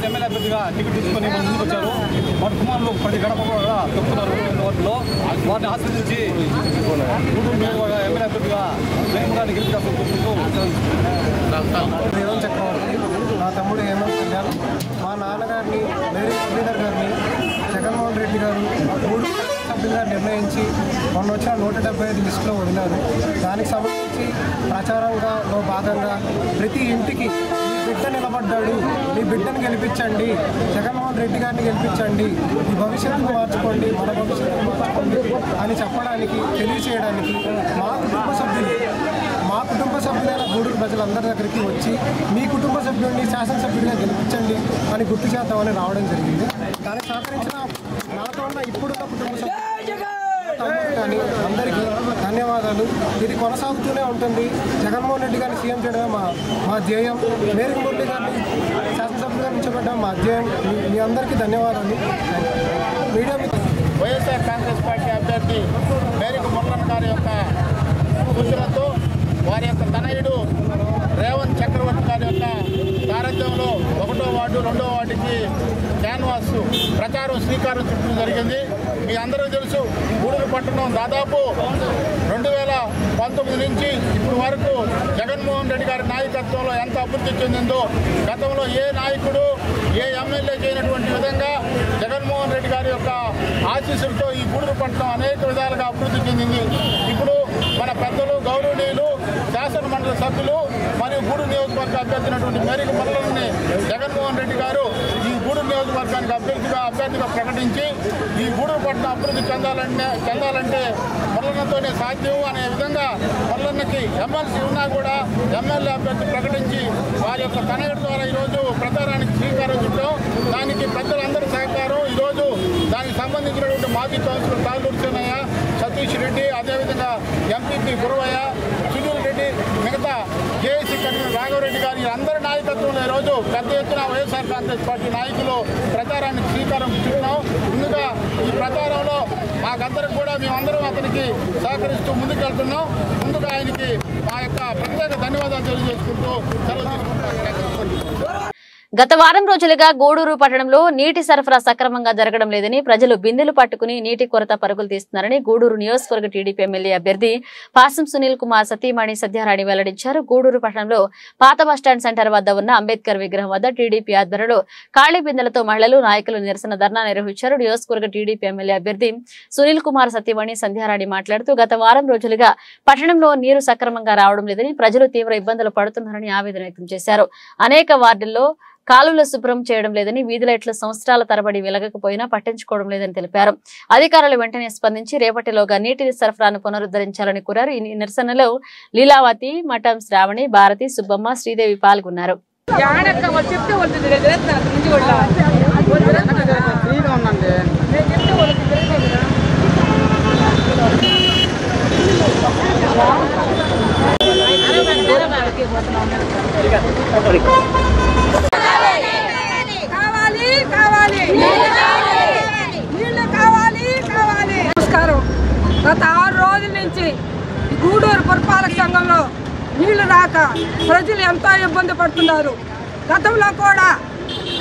ఎమ్మెల్యే అభ్యర్థిగా టికెట్ తీసుకొని మన ముందుకు వచ్చారు. వారి కుమారులు ప్రతి గడప కూడా తొక్కుతున్నారు. వాటిలో వారిని ఆశ్రయించి ఎమ్మెల్యే అభ్యర్థిగా జగన్మోహన్ గెలిపించాల్సి రేవంత్ చక్రవర్తి, నా తమ్ముడు హేమంత్ కళ్యాణ్, మా నాన్నగారిని మేరీ మురళీధర్ గారిని జగన్మోహన్ రెడ్డి గారు 3 సభ్యులుగా నిర్ణయించి మొన్న వచ్చిన 175 లిస్టులో వదిలారు. దానికి సంబంధించి ప్రచారంగా భాగంగా ప్రతి ఇంటికి మీ బిడ్డ నిలబడ్డాడు, మీ బిడ్డను గెలిపించండి, జగన్మోహన్ రెడ్డి గారిని గెలిపించండి, ఈ భవిష్యత్తును మార్చుకోండి, మన భవిష్యత్తును మార్చుకోండి అని చెప్పడానికి, తెలియచేయడానికి మా కుటుంబ సభ్యులైన గూడూరు ప్రజలందరి దగ్గరికి వచ్చి మీ కుటుంబ సభ్యుడిని శాసనసభ్యుడిగా గెలిపించండి అని గుర్తు చేద్దామని రావడం జరిగింది. దానికి సహకరించిన నాతో ఉన్న ఇప్పుడున్న కుటుంబ సభ్యులు కానీ అందరికీ ధన్యవాదాలు. ఇది కొనసాగుతూనే ఉంటుంది. జగన్మోహన్ రెడ్డి గారిని సీఎం చేయడమే మా ధ్యేయం. మేరీ మురళి గారిని శాసనసభ్యులుగా నిలబెట్టడం మా ధ్యేయం. మీ అందరికీ ధన్యవాదాలు. మీడియా వైఎస్ఆర్ కాంగ్రెస్ పార్టీ అభ్యర్థి మేరీ మురళన్న గారి యొక్క సూచనతో వారి యొక్క తనయుడు రేవంత్ చక్రవర్తి గారి యొక్క సారథ్యంలో 1వ వార్డు, 2వ వార్డుకి క్యాన్వాస్ ప్రచారం శ్రీకారం చుట్టడం జరిగింది. మీ అందరూ తెలుసు, గూడూరు పట్టణం దాదాపు 2019 నుంచి ఇప్పుడు వరకు జగన్మోహన్ రెడ్డి గారి నాయకత్వంలో ఎంత అభివృద్ధి చెందిందో గతంలో ఏ నాయకుడు, ఏ ఎమ్మెల్యే చేయనటువంటి విధంగా జగన్మోహన్ రెడ్డి గారి యొక్క ఆశీస్సులతో ఈ గూడూరు పట్టణం అనేక విధాలుగా అభివృద్ధి చెందింది. ఇప్పుడు మన పెద్దలు, గౌరవనీయులు, శాసన మండలి సభ్యులు మరియు గూడూరు నియోజకవర్గ అభ్యర్థినటువంటి మేరీ మురళిని జగన్మోహన్ రెడ్డి గారు ఈ గూడూరు నియోజకవర్గానికి అభ్యర్థిగా ప్రకటించి ఈ గూడూరు పట్టణం అభివృద్ధి చెందాలంటే మురళన్నతోనే సాధ్యం అనే విధంగా మురళన్నకి ఎమ్మెల్సీ ఉన్నా కూడా ఎమ్మెల్యే అభ్యర్థి ప్రకటించి వారి యొక్క తనయుడి ద్వారా ఈరోజు ప్రచారానికి శ్రీకారం చుట్టాం. దానికి పెద్దలందరూ సహకారం. ఈరోజు దానికి సంబంధించినటువంటి మాజీ కౌన్సిలర్ తాళ్ళూరు చెన్నయ్య, సతీష్ రెడ్డి, అదేవిధంగా ఎంపీపీ గురవయ్య, సునీల్ రెడ్డి, మిగతా జేఏసీ కన్వీనర్ రాఘవరెడ్డి గారి అందరి నాయకత్వంలో ఈరోజు పెద్ద ఎత్తున వైఎస్ఆర్ కాంగ్రెస్ పార్టీ నాయకులు ప్రచారానికి శ్రీకారం చుట్టినాం. ముందుగా ఈ ప్రచారంలో మాకందరికి కూడా మేమందరం అతనికి సహకరిస్తూ ముందుకెళ్తున్నాం. ముందుగా ఆయనకి మా యొక్క ప్రత్యేక ధన్యవాదాలు తెలియజేసుకుంటూ సెలవు తీసుకుంటాం. గత వారం రోజులుగా గూడూరు పట్టణంలో నీటి సరఫరా సక్రమంగా జరగడం లేదని ప్రజలు బిందెలు పట్టుకుని నీటి కొరత పరుగులు తీస్తున్నారని గూడూరు నియోజకవర్గ టీడీపీ ఎమ్మెల్యే అభ్యర్థి పాసం సునీల్ కుమార్ సతీమణి సత్యారాణి వెల్లడించారు. గూడూరు పట్టణంలో పాత బస్టాండ్ సెంటర్ వద్ద ఉన్న అంబేద్కర్ విగ్రహం వద్ద టీడీపీ ఆధ్వర్యంలో ఖాళీ బిందెలతో మహిళలు, నాయకులు నిరసన ధర్నా నిర్వహించారు. నియోజకవర్గ టీడీపీ ఎమ్మెల్యే అభ్యర్థి సునీల్ కుమార్ సతీమణి సంధ్యారాణి మాట్లాడుతూ గత వారం రోజులుగా పట్టణంలో నీరు సక్రమంగా రావడం లేదని, ప్రజలు తీవ్ర ఇబ్బందులు పడుతున్నారని ఆవేదన వ్యక్తం చేశారు. అనేక వార్డుల్లో కాలువల శుభ్రం చేయడం లేదని, వీధి లైట్ల సంవత్సరాల తరబడి వెలగకపోయినా పట్టించుకోవడం లేదని తెలిపారు. అధికారులు వెంటనే స్పందించి రేపటిలోగా నీటి సరఫరాను పునరుద్ధరించాలని కోరారు. ఈ నిరసనలో లీలావతి, మఠం శ్రావణి, భారతి, సుబ్బమ్మ, శ్రీదేవి పాల్గొన్నారు. నమస్కారం. గత 6 రోజుల నుంచి గూడూరు పురపాలక సంఘంలో నీళ్లు రాక ప్రజలు ఎంతో ఇబ్బంది పడుతున్నారు. గతంలో కూడా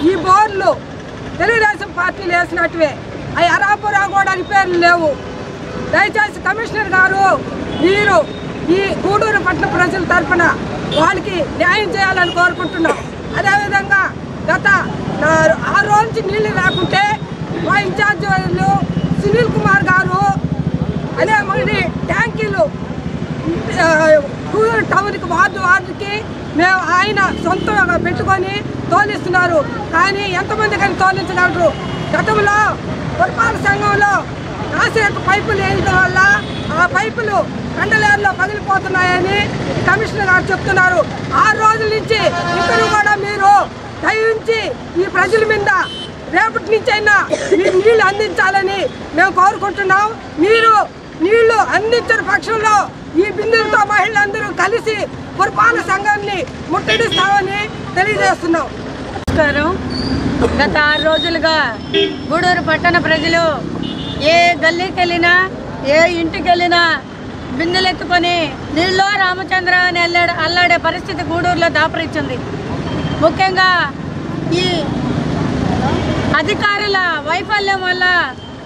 ఈ బోర్లు తెలుగుదేశం పార్టీలు వేసినట్టువే అవి అరాపురా కూడా రిపేర్లు లేవు. దయచేసి కమిషనర్ గారు మీరు ఈ గూడూరు పట్టణ ప్రజల తరఫున వాళ్ళకి న్యాయం చేయాలని కోరుకుంటున్నాం. అదేవిధంగా గత 6 రోజుల నుంచి నీళ్లు రాకుంటే మా ఇన్ఛార్జ్ వాళ్ళు సునీల్ కుమార్ గారు అదే మరి ట్యాంకీలు గూడూరు టౌన్కి వార్డుకి మేము ఆయన సొంతంగా పెట్టుకొని తోలిస్తున్నారు. కానీ ఎంతమంది కానీ తోలించగలరు? గతంలో పురపాలక సంఘంలో నాసిరక పైపులు వేయడం వల్ల ఆ పైపులు కండలేరులో పగిలిపోతున్నాయని కమిషనర్ గారు చెప్తున్నారు. 6 రోజుల నుంచి ఇద్దరు కూడా మీరు దయించి ఈ ప్రజల మీద రేపటి నుంచి అయినా మీరు నీళ్లు అందించాలని మేము కోరుకుంటున్నాం. మీరు నీళ్లు అందించిన పక్షంలో ఈ బిందులతో మహిళలందరూ కలిసి పురపాలక సంఘాన్ని ముట్టడిస్తామని తెలియజేస్తున్నాం. నమస్కారం. గత 6 రోజులుగా గూడూరు పట్టణ ప్రజలు ఏ గల్లీకి వెళ్ళినా ఏ ఇంటికి వెళ్ళినా బిందెలెత్తుకొని నీళ్ళో రామచంద్ర అని అల్లాడే పరిస్థితి గూడూరులో దాపరించింది. ముఖ్యంగా ఈ అధికారుల వైఫల్యం వల్ల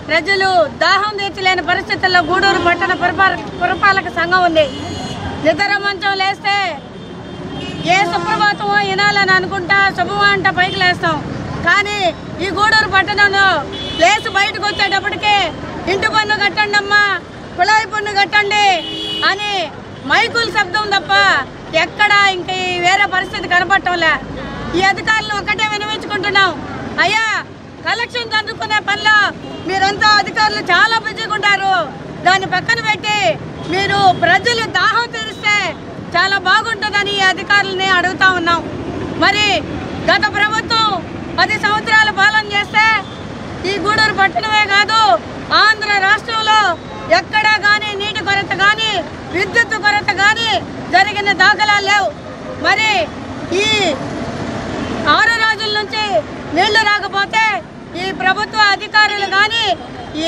ప్రజలు దాహం తీర్చలేని పరిస్థితుల్లో గూడూరు పట్టణ పురపాలక సంఘం ఉంది. నిద్ర మంచం లేస్తే ఏ సుప్రభాతమో వినాలని అనుకుంటా శుభమా అంట పైకి లేస్తాం. కానీ ఈ గూడూరు పట్టణంలో లేచి బయటకు వచ్చేటప్పటికే ఇంటి పన్ను కట్టండి అమ్మా, కుళాయి పన్ను కట్టండి అని మైకుల శబ్దం తప్ప ఎక్కడా ఇంక వేరే పరిస్థితి కనపడటంలే. ఈ అధికారులు ఒక్కటే వినిపించుకుంటున్నాం, అయ్యా కలెక్షన్ అందుకునే పనిలో మీరంతా అధికారులు చాలా బిజీగా ఉంటారు. దాన్ని పక్కన పెట్టి మీరు ప్రజలు దాహం తీరిస్తే చాలా బాగుంటుందని ఈ అధికారులని అడుగుతా ఉన్నాం. మరి గత ప్రభుత్వం 10 సంవత్సరాల పాలన చేస్తే ఈ గూడూరు పట్టణమే కాదు ఆంధ్ర రాష్ట్రంలో ఎక్కడా కానీ నీటి కొరత కానీ విద్యుత్ కొరత కానీ జరిగిన దాఖలాలు లేవు. మరి ఈ 6 రోజుల నుంచి నీళ్లు రాకపోతే ఈ ప్రభుత్వ అధికారులు కానీ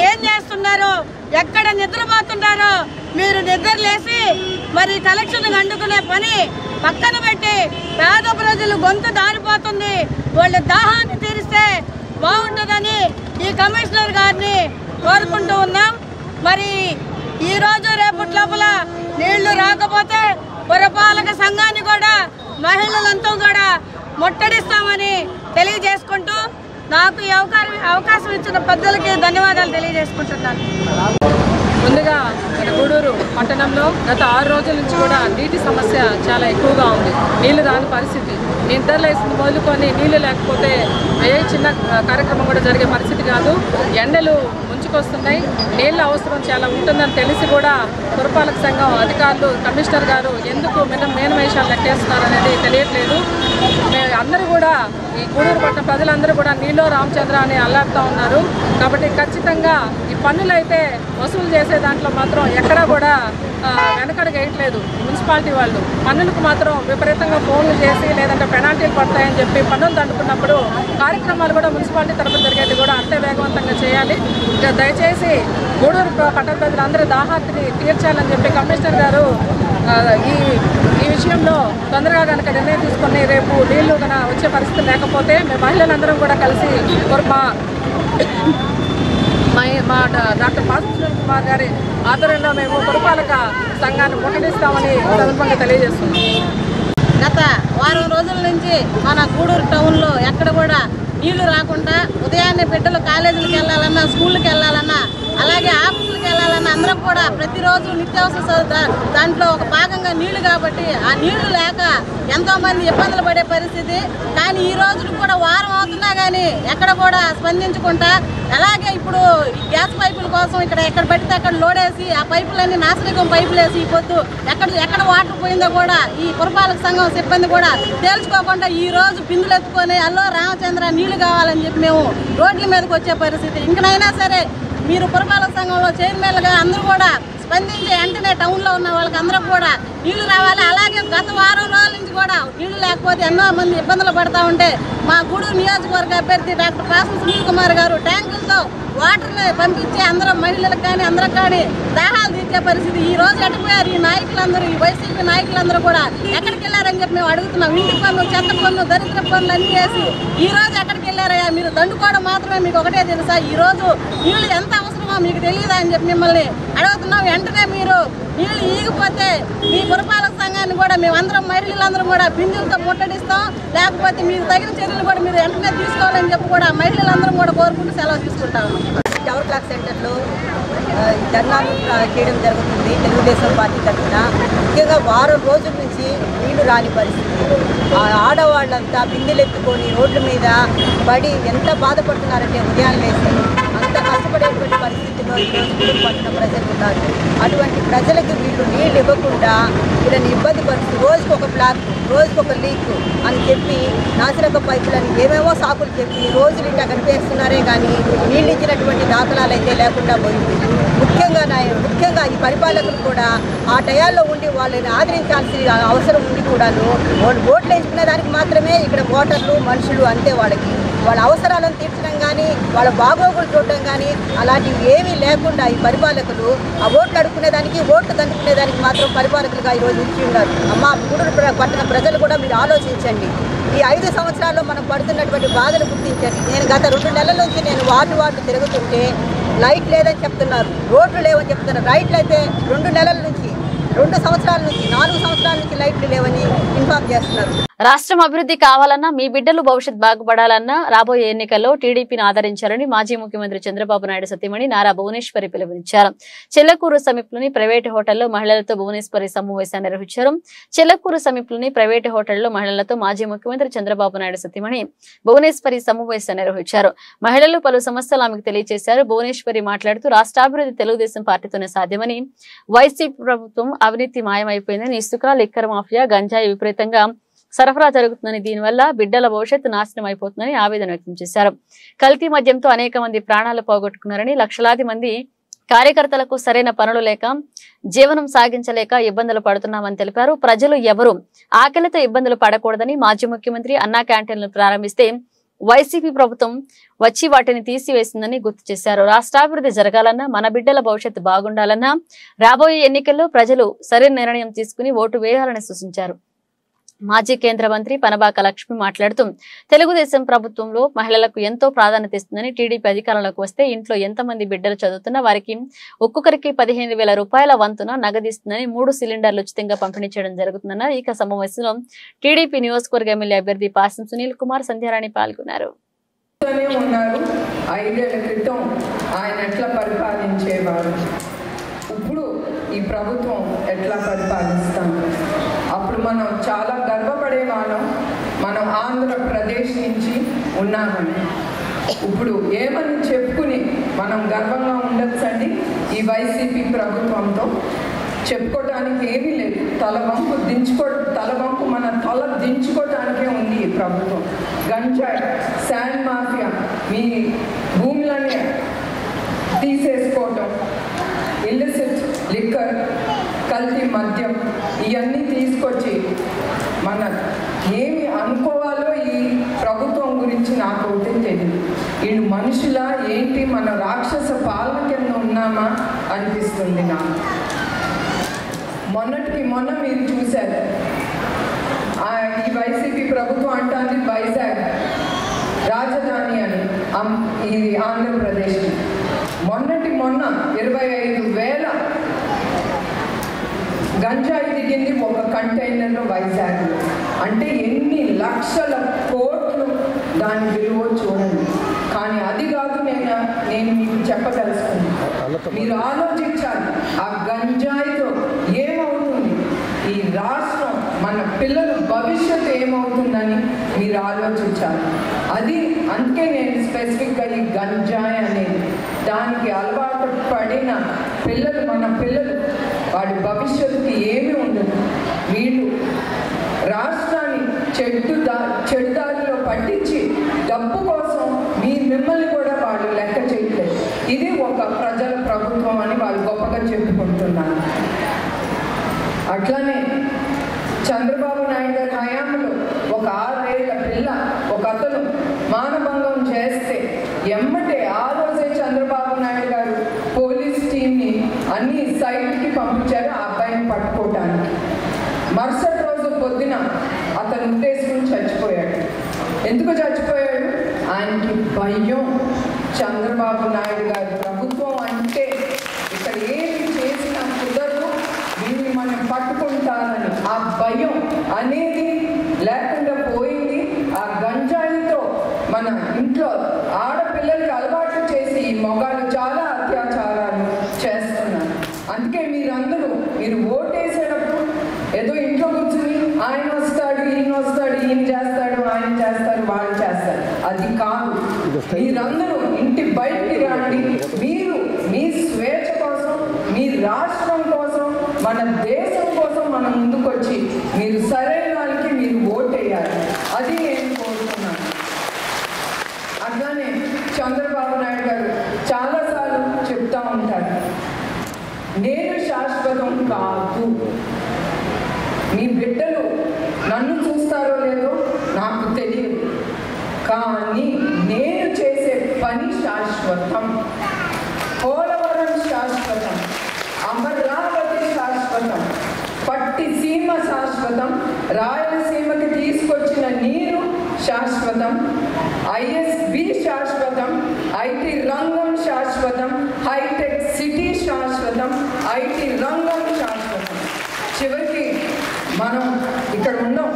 ఏం చేస్తున్నారో, ఎక్కడ నిద్రపోతున్నారో మీరు నిద్రలేసి మరి కలెక్షన్ అందుకునే పని పక్కన పెట్టి పేద ప్రజలు గొంతు దారిపోతుంది, వాళ్ళ దాహాన్ని తీరిస్తే బాగుంటుందని ఈ కమిషనర్ గారిని కోరుకుంటూ ఉన్నాం. మరి ఈరోజు రేపటి లోపల నీళ్లు రాకపోతే పురపాలక సంఘాన్ని కూడా మహిళలంతా కూడా ముట్టడిస్తామని తెలియజేసుకుంటూ నాకు ఈ అవకాశం ఇచ్చిన పెద్దలకి ధన్యవాదాలు తెలియజేసుకుంటున్నాను. ముందుగా మన గూడూరు పట్టణంలో గత 6 రోజుల నుంచి కూడా నీటి సమస్య చాలా ఎక్కువగా ఉంది. నీళ్లు రాని పరిస్థితి, నిద్రలేసి మొదలుకొని నీళ్లు లేకపోతే ఏ చిన్న కార్యక్రమం కూడా జరిగే పరిస్థితి కాదు. ఎండలు ముంచుకొస్తున్నాయి, నీళ్ళ అవసరం చాలా ఉంటుందని తెలిసి కూడా పురపాలక సంఘం అధికారులు, కమిషనర్ గారు ఎందుకు మేనమేషాలు లెక్కేస్తున్నారు అనేది తెలియట్లేదు. అందరూ కూడా ఈ గూడూరు పట్టణ ప్రజలందరూ కూడా నీళ్ళో రామచంద్ర అని అల్లాడుతూ ఉన్నారు. కాబట్టి ఖచ్చితంగా ఈ పన్నులు అయితే వసూలు చేసే దాంట్లో మాత్రం ఎక్కడా కూడా వెనకడుగు వేయట్లేదు. మున్సిపాలిటీ వాళ్ళు పన్నులకు మాత్రం విపరీతంగా ఫోన్లు చేసి లేదంటే పెనాల్టీలు పడతాయని చెప్పి పన్నులు దండుకున్నప్పుడు కార్యక్రమాలు కూడా మున్సిపాలిటీ తరఫున జరిగేది కూడా అంతే వేగవంతంగా చేయాలి. దయచేసి గూడూరు పట్టణ ప్రజలందరూ దాహార్తిని తీర్చాలని చెప్పి కమిషనర్ గారు ఈ విషయంలో తొందరగా కనుక నిర్ణయం తీసుకొని రేపు నీళ్లు కనుక వచ్చే పరిస్థితి లేకపోతే మేము మహిళలందరం కూడా కలిసి మా డాక్టర్ సునీల్ కుమార్ గారి ఆధ్వర్యంలో మేము పురపాలక సంఘాన్ని ముట్టడిస్తామని సందర్భంగా తెలియజేస్తున్నాం. గత వారం రోజుల నుంచి మన గూడూరు టౌన్లో ఎక్కడ కూడా నీళ్లు రాకుండా ఉదయాన్నే బిడ్డలు కాలేజీలకు వెళ్ళాలన్నా, స్కూళ్ళకి వెళ్ళాలన్నా, అలాగే ఆఫీసులకు వెళ్ళాలన్నా అందరం కూడా ప్రతిరోజు నిత్యావసర దాంట్లో ఒక భాగంగా నీళ్లు కాబట్టి ఆ నీళ్లు లేక ఎంతోమంది ఇబ్బందులు పడే పరిస్థితి. కానీ ఈ రోజులు కూడా వారం అవుతున్నా కానీ ఎక్కడ కూడా స్పందించకుండా, అలాగే ఇప్పుడు గ్యాస్ పైపుల కోసం ఎక్కడ పడితే అక్కడ లోడేసి ఆ పైపులన్నీ నాశనికం పైపులు వేసి ఈ పొద్దు ఎక్కడ వాటర్ పోయిందో కూడా ఈ పురపాలక సంఘం సిబ్బంది కూడా తేల్చుకోకుండా ఈ రోజు బిందులు ఎత్తుకొని అల్లో రామచంద్ర నీళ్లు కావాలని చెప్పి మేము రోడ్ల మీదకి వచ్చే పరిస్థితి. ఇంకనైనా సరే మీరు పురపాలక సంఘంలో చైర్మన్లుగా అందరూ కూడా స్పందించి వెంటనే టౌన్లో ఉన్న వాళ్ళకి అందరూ కూడా నీళ్లు రావాలి. అలాగే గత వారం రోజుల నుంచి కూడా నీళ్లు లేకపోతే ఎన్నో మంది ఇబ్బందులు పడతా ఉంటే మా గూడూరు నియోజకవర్గ అభ్యర్థి డాక్టర్ పాసం సునీల్ కుమార్ గారు ట్యాంకులతో వాటర్ని పంపించి అందరం మహిళలకు కానీ అందరికి కానీ దాహాలు తీర్చే పరిస్థితి. ఈ రోజు ఎట్టపోయారు ఈ నాయకులందరూ, ఈ వైసీపీ నాయకులందరూ కూడా ఎక్కడికి వెళ్ళారని చెప్పి మేము అడుగుతున్నాం. ఇంటి పన్ను, చెత్త పన్ను, దరిద్ర పనులు అన్నీ వేసి ఈ రోజు ఎక్కడికి వెళ్ళారయ్యా? మీరు దండుకోవడం మాత్రమే మీకు ఒకటే తెలుసా? ఈ రోజు నీళ్లు ఎంత అవసరమో మీకు తెలియదా అని చెప్పి మిమ్మల్ని అడుగుతున్నాం. వెంటనే మీరు నీళ్లు ఈగిపోతే మీ పురపాలక సంఘాన్ని కూడా మేమందరం మహిళలందరం కూడా బిందులతో ముట్టడిస్తాం, లేకపోతే మీకు తగిన చర్యలు కూడా మీరు వెంటనే తీసుకోవాలని చెప్పి కూడా మహిళలందరం కూడా కోరుకుంటూ సెలవు తీసుకుంటాము. టవర్ క్లాక్ సెంటర్లో ధర్నాలు చేయడం జరుగుతుంది తెలుగుదేశం పార్టీ తరఫున. ముఖ్యంగా వారం రోజుల నుంచి నీళ్లు రాని పరిస్థితి. ఆడవాళ్ళంతా బిందెలు ఎత్తుకొని రోడ్ల మీద పడి ఎంత బాధపడుతున్నారంటే ఉదయాన్నే లేసి అంత కష్టపడేటువంటి పరిస్థితిలో ఈరోజు పట్టిన ప్రజలు ఉన్నారు. అటువంటి ప్రజలకు వీళ్ళు నీళ్ళు ఇవ్వకుండా వీళ్ళని ఇబ్బంది పడుతూ రోజుకు ఒక బ్లాక్, రోజుకు ఒక లీక్ అని చెప్పి నాసిరక పైపులని ఏమేమో సాకులు చెప్పి రోజులు ఇంకా కనిపిస్తున్నారే కానీ నీళ్ళు ఇచ్చినటువంటి దాఖలాలు అయితే లేకుండా పోయింది. ముఖ్యంగా ఈ పరిపాలకులు కూడా ఆ టయాల్లో ఉండి వాళ్ళని ఆదరించాల్సిన అవసరం ఉండి కూడాను వాళ్ళు ఓట్లు వేసుకునే దానికి మాత్రమే ఇక్కడ ఓటర్లు మనుషులు అంతే. వాళ్ళ అవసరాలను తీర్చడం కానీ వాళ్ళ బాగోగులు చూడడం కానీ అలాంటివి ఏమీ లేకుండా ఈ పరిపాలకులు ఆ ఓట్లు అడుక్కునేదానికి ఓట్లు దండుకునేదానికి మాత్రం పరిపాలకులుగా ఈరోజు ఇచ్చి ఉన్నారు. అమ్మ గూడూరు పట్టిన ప్రజలు కూడా మీరు ఆలోచించండి. ఈ 5 సంవత్సరాల్లో మనం పడుతున్నటువంటి బాధలు గుర్తించండి. నేను గత 2 నెలల నుంచి నేను వార్డు తిరుగుతుంటే లైట్ లేదని చెప్తున్నారు, రోడ్లు లేవని చెప్తున్నారు. రైట్లు అయితే 2 నెలల నుంచి 2 సంవత్సరాల నుంచి 4 సంవత్సరాల నుంచి లైట్లు లేవని ఇన్ఫార్మ్ చేస్తున్నారు. రాష్ట్రం అభివృద్ధి కావాలన్నా, మీ బిడ్డలు భవిష్యత్ బాగుపడాలన్నా రాబోయే ఎన్నికల్లో టీడీపీని ఆదరించాలని మాజీ ముఖ్యమంత్రి చంద్రబాబు నాయుడు సతీమణి నారా భువనేశ్వరి పిలుపునిచ్చారు. చెల్లకూరు సమీపంలోని ప్రైవేటు హోటల్లో మహిళలతో భువనేశ్వరి సమావేశాన్ని నిర్వహించారు. చెల్లకూరు సమీపంలోని ప్రైవేటు హోటల్లో మహిళలతో మాజీ ముఖ్యమంత్రి చంద్రబాబు నాయుడు సతీమణి భువనేశ్వరి సమావేశాన్ని నిర్వహించారు. మహిళలు పలు సమస్యలు ఆమెకు తెలియజేశారు. భువనేశ్వరి మాట్లాడుతూ రాష్ట్రాభివృద్ధి తెలుగుదేశం పార్టీతోనే సాధ్యమని, వైసీపీ ప్రభుత్వం అవినీతి మాయమైపోయిందని, ఇసుక, లిక్కర్ మాఫియా, గంజాయి విపరీతంగా సరఫరా జరుగుతుందని, దీనివల్ల బిడ్డల భవిష్యత్తు నాశనం అయిపోతుందని ఆవేదన వ్యక్తం చేశారు. కల్తీ మద్యంతో అనేక మంది ప్రాణాలు పోగొట్టుకున్నారని, లక్షలాది మంది కార్యకర్తలకు సరైన పనులు లేక జీవనం సాగించలేక ఇబ్బందులు పడుతున్నామని తెలిపారు. ప్రజలు ఎవరు ఆకలితో ఇబ్బందులు పడకూడదని, మాజీ ముఖ్యమంత్రి అన్నా క్యాంటీన్లు ప్రారంభిస్తే వైసీపీ ప్రభుత్వం వచ్చి వాటిని తీసివేసిందని గుర్తు చేశారు. రాష్ట్రాభివృద్ధి జరగాలన్నా, మన బిడ్డల భవిష్యత్తు బాగుండాలన్నా రాబోయే ఎన్నికల్లో ప్రజలు సరైన నిర్ణయం తీసుకుని ఓటు వేయాలని సూచించారు. మాజీ కేంద్ర మంత్రి పనబాక లక్ష్మి మాట్లాడుతూ తెలుగుదేశం ప్రభుత్వంలో మహిళలకు ఎంతో ప్రాధాన్యత ఇస్తుందని, టీడీపీ అధికారంలోకి వస్తే ఇంట్లో ఎంతమంది బిడ్డలు చదువుతున్నా వారికి ఒక్కొక్కరికి 15,000 రూపాయల వంతున నగదిస్తుందని, 3 సిలిండర్లు ఉచితంగా పంపిణీ చేయడం జరుగుతుందన్నారు. ఈ సమావేశంలో టీడీపీ నియోజకవర్గ ఎమ్మెల్యే అభ్యర్థి పాసం సునీల్ కుమార్, సంధ్యారాణి పాల్గొన్నారు. 5 ఏళ్ల క్రితం ఆయన ఎట్లా పరిపాలించేవారు, ఇప్పుడు ఈ ప్రభుత్వం ఎట్లా పరిపాలిస్తాం. అప్పుడు మనం చాలా గర్వపడేవాళ్ళం, మనం ఆంధ్రప్రదేశ్ నుంచి ఉన్నామని. ఇప్పుడు ఏమని చెప్పుకుని మనం గర్వంగా ఉండొచ్చండి. ఈ వైసీపీ ప్రభుత్వంతో చెప్పుకోవడానికి ఏమీ లేదు. తలవంపు మన తల దించుకోవటానికే ఉంది ఈ ప్రభుత్వం. గంజాయి, శాండ్ మాఫియా, మీ భూములని తీసేసుకోవటం, ఇల్లిసిట్ లిక్కర్, కల్తీ మద్యం, ఇవన్నీ తీసుకొచ్చి మన ఏమి అనుకోవాలో ఈ ప్రభుత్వం గురించి నాకు ఒకటి తెలియదు. వీళ్ళు మనుషులా ఏంటి, మన రాక్షస పాలన కింద ఉన్నామా అనిపిస్తుంది నాకు. మొన్నటికి మొన్న మీరు చూశారు, ఈ వైసీపీ ప్రభుత్వం అంటాన్ని వైజాగ్ రాజధాని అని, ఇది ఆంధ్రప్రదేశ్. మొన్నటి మొన్న 25,000 గంజాయి దిగింది ఒక కంటైనర్లో వైజాగ్లో. అంటే ఎన్ని లక్షల కోట్లు దాని విలువ చూడండి. కానీ అది కాదు నేను మీకు చెప్పదలుచుకున్నాను. మీరు ఆలోచించాలి, ఆ గంజాయితో ఏమవుతుంది, ఈ రాష్ట్రం మన పిల్లల భవిష్యత్తు ఏమవుతుందని మీరు ఆలోచించాలి. అది అందుకే నేను స్పెసిఫిక్గా ఈ గంజాయి అనేది దానికి అలవాటు పడిన పిల్లలు, మన పిల్లలు వాడి భవిష్యత్తుకి ఏమీ ఉండదు. వీళ్ళు రాష్ట్రాన్ని చెడు దారిలో పట్టించి డబ్బు కోసం మిమ్మల్ని కూడా వాళ్ళు లెక్క చేయట్లేదు. ఇది ఒక ప్రజల ప్రభుత్వం అని వాళ్ళు గొప్పగా చెప్పుకుంటున్నారు. అట్లానే చంద్రబాబు నాయుడు గారి హయాంలో ఒక 6 ఏళ్ల పిల్ల ఒక అతను మానభంగం చేస్తే ఎమ్మటే ఆ రోజే చంద్రబాబు నాయుడు గారు పోలీస్ టీంని అన్ని సైట్కి పంపించారు ఆ అబ్బాయిని పట్టుకోవటానికి. మరుసటి రోజు పొద్దున అతను ఉద్దేశం చచ్చిపోయాడు. ఎందుకు చచ్చిపోయాడు? ఆయనకి భయం. చంద్రబాబు నాయుడు గారి ప్రభుత్వం అంటే ఇక్కడ ఏమి చేసినా కుదరదు, వీళ్ళని మనం పట్టుకుంటారని ఆ భయం అనేది లేకుండా పోయింది. ఆ గంజాయితో మన ఇంట్లో ఆడపిల్లలకి అలవాటు చేసి ఈ మొగాళ్ళు చాలా అత్యాచారాలు చేస్తున్నారు. అందుకే మీరందరూ మీరు ఓటేసేటప్పుడు ఏదో ఇంట్లో కూర్చుని ఆయన వస్తాడు, ఈయన వస్తాడు, ఈయన చేస్తాడు, ఆయన చేస్తారు, వాళ్ళు చేస్తారు, అది కాదు. మీరందరూ ఇంటి బయటికి రండి. మీరు మీ స్వేచ్ఛ కోసం, మీ రాష్ట్రం కోసం, మన దేశం కోసం మనం ముందుకొచ్చి మీరు సరైన వాళ్ళకి మీరు ఓటేయాలి. అది నేను కోరుతున్నాను. అట్లానే చంద్రబాబు నాయుడు గారు చాలాసార్లు చెప్తా ఉంటారు, నేను శాశ్వతం కాదు. మీ బిడ్డలు నన్ను చూస్తారో లేదో నాకు తెలియదు, కానీ నేను చేసే పని శాశ్వతం. పోలవరం శాశ్వతం, అమరావతి శాశ్వతం, పట్టిసీమ శాశ్వతం, రాయలసీమకి తీసుకొచ్చిన నీరు శాశ్వతం, ఐఎస్బి శాశ్వతం, ఐటీ రంగం శాశ్వతం, హైటెక్ సిటీ శాశ్వతం, ఐటీ రంగం శాశ్వతం. చివరికి మనం ఇక్కడ ఉన్నాం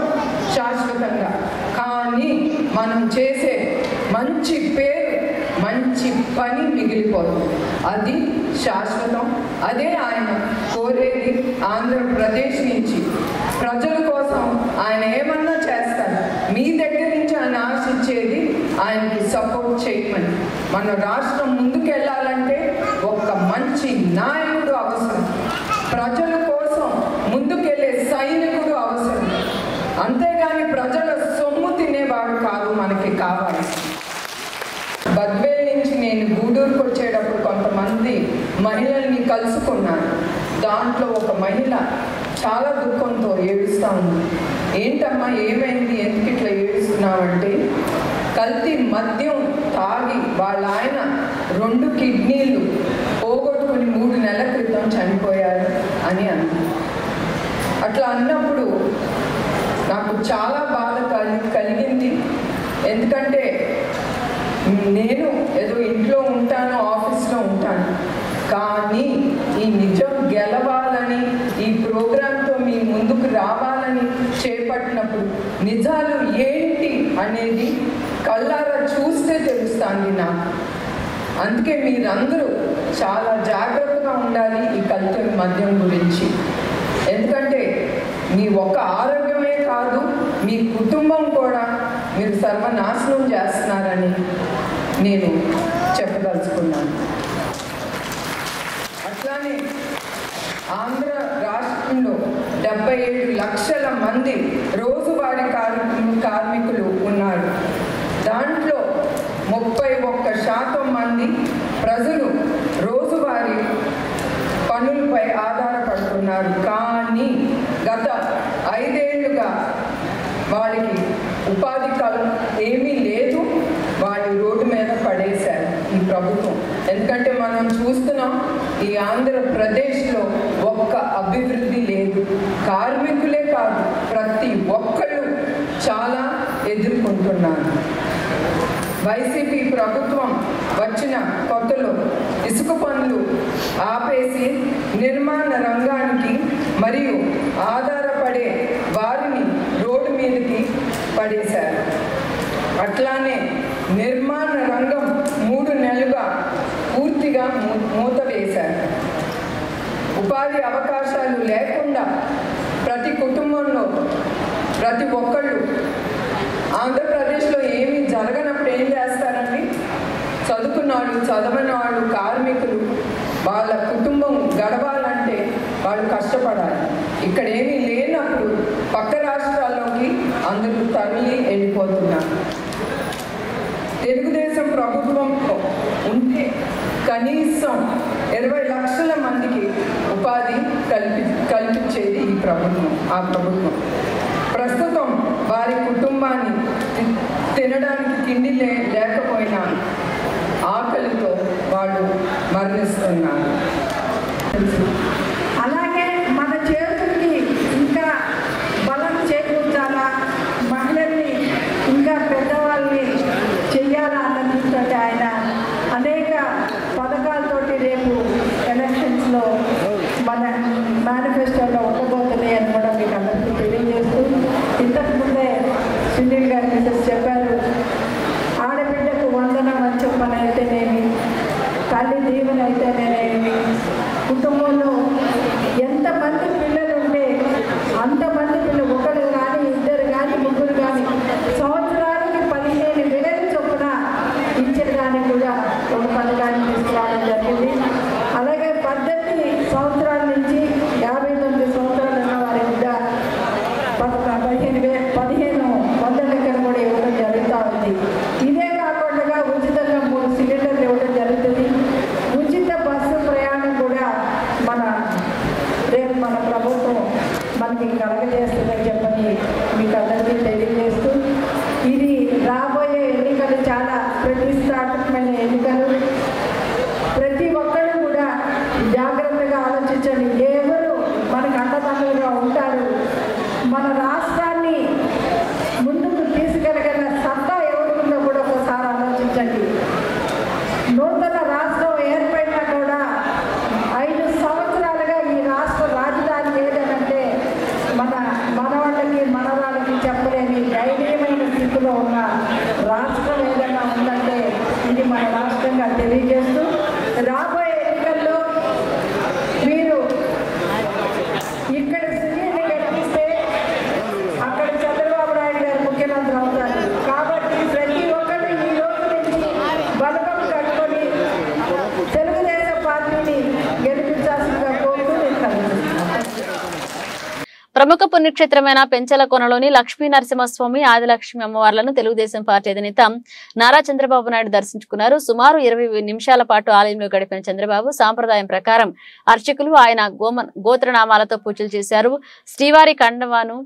శాశ్వతంగా, కానీ మనం చేసే మంచి పేరు, మంచి పని మిగిలిపోతుంది, అది శాశ్వతం. అదే ఆయన కోరేది. ఆంధ్రప్రదేశ్ నుంచి ప్రజల కోసం ఆయన ఏమన్నా చేస్తారు. మీ దగ్గర నుంచి ఆయన ఆశించేది ఆయనకి సపోర్ట్ చేయమని. మన రాష్ట్రం ముందుకెళ్ళాలంటే ఒక మంచి నాయకుడు అవసరం, ప్రజల కోసం ముందుకెళ్ళే సైనికుడు అవసరం. అంతేగాని ప్రజల సొమ్ము తినేవాడు కాదు మనకి కావాలి. బద్వేల్ నుంచి నేను గూడూరుకు వచ్చేటప్పుడు కొంతమంది మహిళల్ని కలుసుకున్నాను. దాంట్లో ఒక మహిళ చాలా దుఃఖంతో ఏడుస్తూ ఉంది. ఏంటమ్మా ఏమైంది, ఎందుకు ఇట్లా ఏడుస్తున్నావంటే, కల్తీ మద్యం తాగి వాళ్ళ ఆయన 2 కిడ్నీలు పోగొట్టుకుని 3 నెలల క్రితం చనిపోయారు అని అన్నారు. అట్లా అన్నప్పుడు నాకు చాలా బాధ కలిగింది. ఎందుకంటే నేను ఏదో ఇంట్లో ఉంటాను, ఆఫీస్లో ఉంటాను, కానీ ఈ నిజం గెలవాలని, ఈ ప్రోగ్రాంతో మీ ముందుకు రావాలని చేపట్టినప్పుడు నిజాలు ఏంటి అనేది కళ్ళారా చూస్తే తెలుస్తుంది నాకు. అందుకే మీరందరూ చాలా జాగ్రత్తగా ఉండాలి ఈ కల్తీ మద్యం గురించి. ఎందుకంటే మీ ఒక్క ఆరోగ్యమే కాదు, మీ కుటుంబం కూడా మీరు సర్వనాశనం చేస్తున్నారని నేను చెప్పదలుచుకున్నాను. అట్లానే ఆంధ్ర రాష్ట్రంలో 77 లక్షల మంది రోజువారీ కార్మికులు ఉన్నారు. దాంట్లో 31% మంది ప్రజలు రోజువారీ పనులపై ఆధారపడుతున్నారు. కానీ గత 5 ఏళ్లుగా వాళ్ళకి ఉపాధి ఏమీ లేదు, వాళ్ళు రోడ్డు మీద పడేశారు ఈ ప్రభుత్వం. ఎందుకంటే మనం చూస్తున్నాం ఈ ఆంధ్రప్రదేశ్లో ఒక్క అభివృద్ధి లేదు. కార్మికులే కాదు, ప్రతి ఒక్కళ్ళు చాలా ఎదుర్కొంటున్నారు. వైసీపీ ప్రభుత్వం వచ్చిన కొత్తలో ఇసుక పనులు ఆపేసి నిర్మాణ రంగానికి మరియు ఆధారపడే వారిని రోడ్డు మీదకి పడేశారు. అట్లానే నిర్మాణ రంగం 3 నెలలుగా పూర్తిగా మూతవేశారు. ఉపాధి అవకాశాలు లేకుండా ప్రతి కుటుంబంలో ప్రతి ఒక్కళ్ళు ఆంధ్రప్రదేశ్లో ఏమీ జరగనప్పుడు ఏం చేస్తారండి? చదువుకున్నాడు చదవనివాడు కార్మికులు వాళ్ళ కుటుంబం గడవాలంటే వాళ్ళు కష్టపడాలి. ఇక్కడ ఏమీ లేనప్పుడు పక్క రాష్ట్రాల్లోకి అందరూ తరలి వెళ్ళిపోతున్నారు. తెలుగుదేశం ప్రభుత్వం ఉంటే కనీసం 20 లక్షల మందికి ఉపాధి కల్పించేది ఈ ప్రభుత్వం, ఆ ప్రభుత్వం. ప్రస్తుతం వారి కుటుంబాన్ని తినడానికి తిండి లేకపోయినా ఆకలితో వాళ్ళు మరణిస్తున్నారు. అలాగే మన చేతులకి ఇంకా బలం చేకూర్చాలా, మహిళల్ని ఇంకా పెద్దవాళ్ళని చెయ్యాలా అన్నది ఆయన అనేక పథకాలతోటి రేపు ఎలక్షన్స్లో మన మేనిఫెస్టోలో ఉండబోతున్నాయి అని కూడా మీకు అందరికీ తెలియజేస్తూ, ఇంతకుముందే సునీల్ గారు మిసెస్ చెప్పారు, ఆడబిడ్డకు వందనం అని చెప్పని అయితేనేమి, తల్లి దీవెన అయితేనేమి, కుటుంబంలో ఎంతమంది పిల్లలు ఉంటే అంతమంది పిల్లలు, ఒకరు కానీ ఇద్దరు కానీ ముగ్గురు కానీ సంవత్సరానికి 15,000 చొప్పున ఇచ్చేదానికి కూడా ఒక పథకాన్ని తీసుకురావడం జరిగింది. అలాగే 18 సంవత్సరాల నుంచి 59 సంవత్సరాలు ఉన్న వారికి కూడా 15,000 కూడా ఇవ్వడం జరుగుతూ ఉంది. ఇదే కాకుండా ఉచితంగా 3 సిలిండర్లు ఇవ్వడం జరుగుతుంది. ఉచిత బస్సు ప్రయాణం కూడా రేపు మన ప్రభుత్వం మనకి కలగజేస్తుందని చెప్పని మీకు అందరికీ తెలియజేస్తూ, ఇది రాబోయే ఎన్నికలు చాలా ప్రతిష్టాత్మకమైన ఎన్నికలు. ప్రతి ఒక్కరు కూడా జాగ్రత్తగా ఆలోచించండి. ఎవరు మనకు అండదండలుగా ఉంటారు, మన రాష్ట్రాన్ని ముందుకు తీసుకెళ్ళగల సత్తా ఎవరికుందో కూడా ఒకసారి ఆలోచించండి. నూతన రాష్ట్రం ఏర్పడినా కూడా 5 సంవత్సరాలుగా ఈ రాష్ట్ర రాజధాని ఏదనంటే మనవాళ్ళకి మనవాళ్ళకి చెప్పలేని దయనీయమైన స్థితిలో ఉన్న రాష్ట్రం ఏదైనా ఉందంటే ఇది మన రాష్ట్రంగా తెలియజేస్తూ, రాబోయే ఎన్నికల్లో మీరు ఇక్కడ సీఎంని గెలిపిస్తే అక్కడ చంద్రబాబు నాయుడు గారు ముఖ్యమంత్రి అవుతారు. కాబట్టి ప్రతి ఒక్కరు ఈ రోజు నుంచి బలగం కట్టుకొని తెలుగుదేశం పార్టీని గెలిపించాల్సిందిగా కోరుతూ ప్రముఖ పుణ్యక్షేత్రమైన పెంచలకోనలోని లక్ష్మీ నరసింహస్వామి, ఆదిలక్ష్మి అమ్మవార్లను తెలుగుదేశం పార్టీ అధినేత నారా చంద్రబాబు నాయుడు దర్శించుకున్నారు. సుమారు 20 నిమిషాల పాటు ఆలయంలో గడిపిన చంద్రబాబు సాంప్రదాయం ప్రకారం అర్చకులు ఆయన గోత్రనామాలతో పూజలు చేశారు. శ్రీవారి కండవాను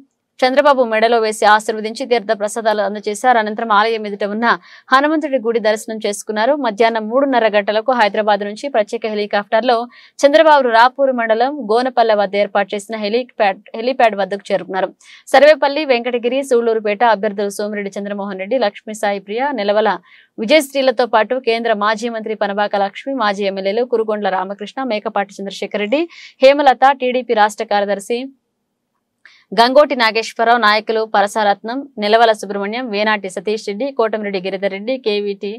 చంద్రబాబు మెడలో వేసి ఆశీర్వదించి తీర్థ ప్రసాదాలు అందజేశారు. అనంతరం ఆలయం ఎదుట ఉన్న హనుమంతుడి గుడి దర్శనం చేసుకున్నారు. మధ్యాహ్నం 3:30 గంటలకు హైదరాబాద్ నుంచి ప్రత్యేక హెలికాప్టర్లో చంద్రబాబు రాపూరు మండలం గోనపల్లె వద్ద ఏర్పాటు చేసిన హెలీప్యాడ్ వద్దకు చేరుకున్నారు. సర్వేపల్లి, వెంకటగిరి, సూళ్లూరుపేట అభ్యర్థులు సోమిరెడ్డి చంద్రమోహన్ రెడ్డి, లక్ష్మీ సాయి ప్రియ, నెలవల విజయశ్రీలతో పాటు కేంద్ర మాజీ మంత్రి పనబాక లక్ష్మి, మాజీ ఎమ్మెల్యేలు కురుగొండ్ల రామకృష్ణ, మేకపాటి చంద్రశేఖర్ రెడ్డి, హేమలత, టీడీపీ రాష్ట్ర కార్యదర్శి గంగోటి నాగేశ్వరరావు, నాయకులు పరసారత్నం, నిలవల సుబ్రహ్మణ్యం, వేనాటి సతీష్ రెడ్డి, కోటమిరెడ్డి గిరిధర్ రెడ్డి, కేవీటీ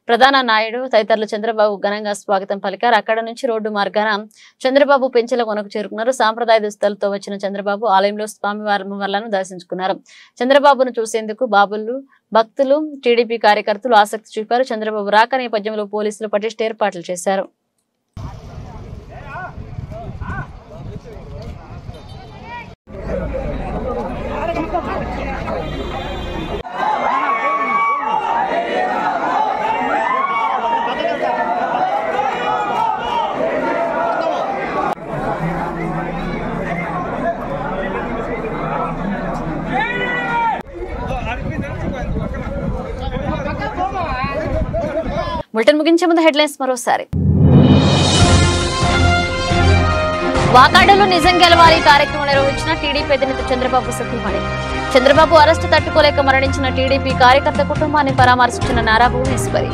ప్రధాన నాయుడు తదితరులు చంద్రబాబు ఘనంగా స్వాగతం పలికారు. అక్కడ నుంచి రోడ్డు మార్గాన చంద్రబాబు పెంచలకొనకు చేరుకున్నారు. సాంప్రదాయ దుస్తులతో వచ్చిన చంద్రబాబు ఆలయంలో స్వామివార్లను దర్శించుకున్నారు. చంద్రబాబును చూసేందుకు భక్తులు, టీడీపీ కార్యకర్తలు ఆసక్తి చూపారు. చంద్రబాబు రాక నేపథ్యంలో పోలీసులు పటిష్ట ఏర్పాట్లు చేశారు. బులెటిన్ ముగించే ముందు హెడ్లైన్స్ మరోసారి. వాకాడలో నిజం గెలవాలి కార్యక్రమం నిర్వహించిన టీడీపీ అధినేత చంద్రబాబు సతీమణి. చంద్రబాబు అరెస్టు తట్టుకోలేక మరణించిన టీడీపీ కార్యకర్త కుటుంబాన్ని పరామర్శించిన నారా భువనేశ్వరి.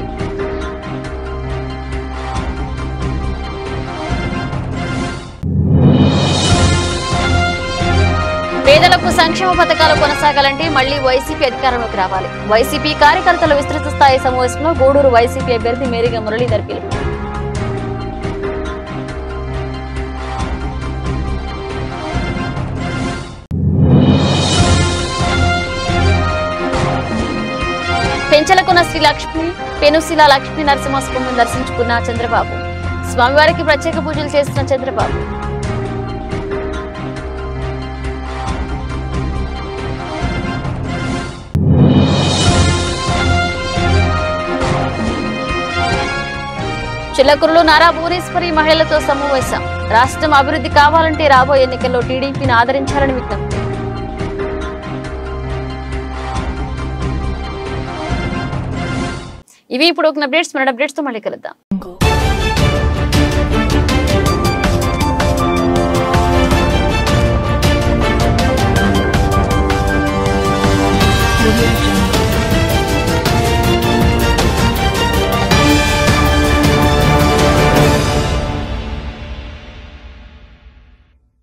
పేదలకు సంక్షేమ పథకాలు కొనసాగాలంటే మళ్లీ వైసీపీ అధికారంలోకి రావాలి. వైసీపీ కార్యకర్తల విస్తృత స్థాయి సమావేశంలో గూడూరు వైసీపీ అభ్యర్థి మేరీగా మురళీధర్ పిలుపు. పెంచలకున్న శ్రీ లక్ష్మి పెనుశిల లక్ష్మీ నరసింహస్వామిని దర్శించుకున్న చంద్రబాబు. స్వామివారికి ప్రత్యేక పూజలు చేస్తున్న చంద్రబాబు. చిల్లకూరులో నారా భువనేశ్వరి మహిళలతో సమావేశం. రాష్ట్రం అభివృద్ధి కావాలంటే రాబోయే ఎన్నికల్లో టీడీపీని ఆదరించాలని విజ్ఞప్తి. ఇవి ఇప్పుడు ఒక అప్డేట్స్. మన అప్డేట్స్ తో మళ్ళీ కలుద్దాం.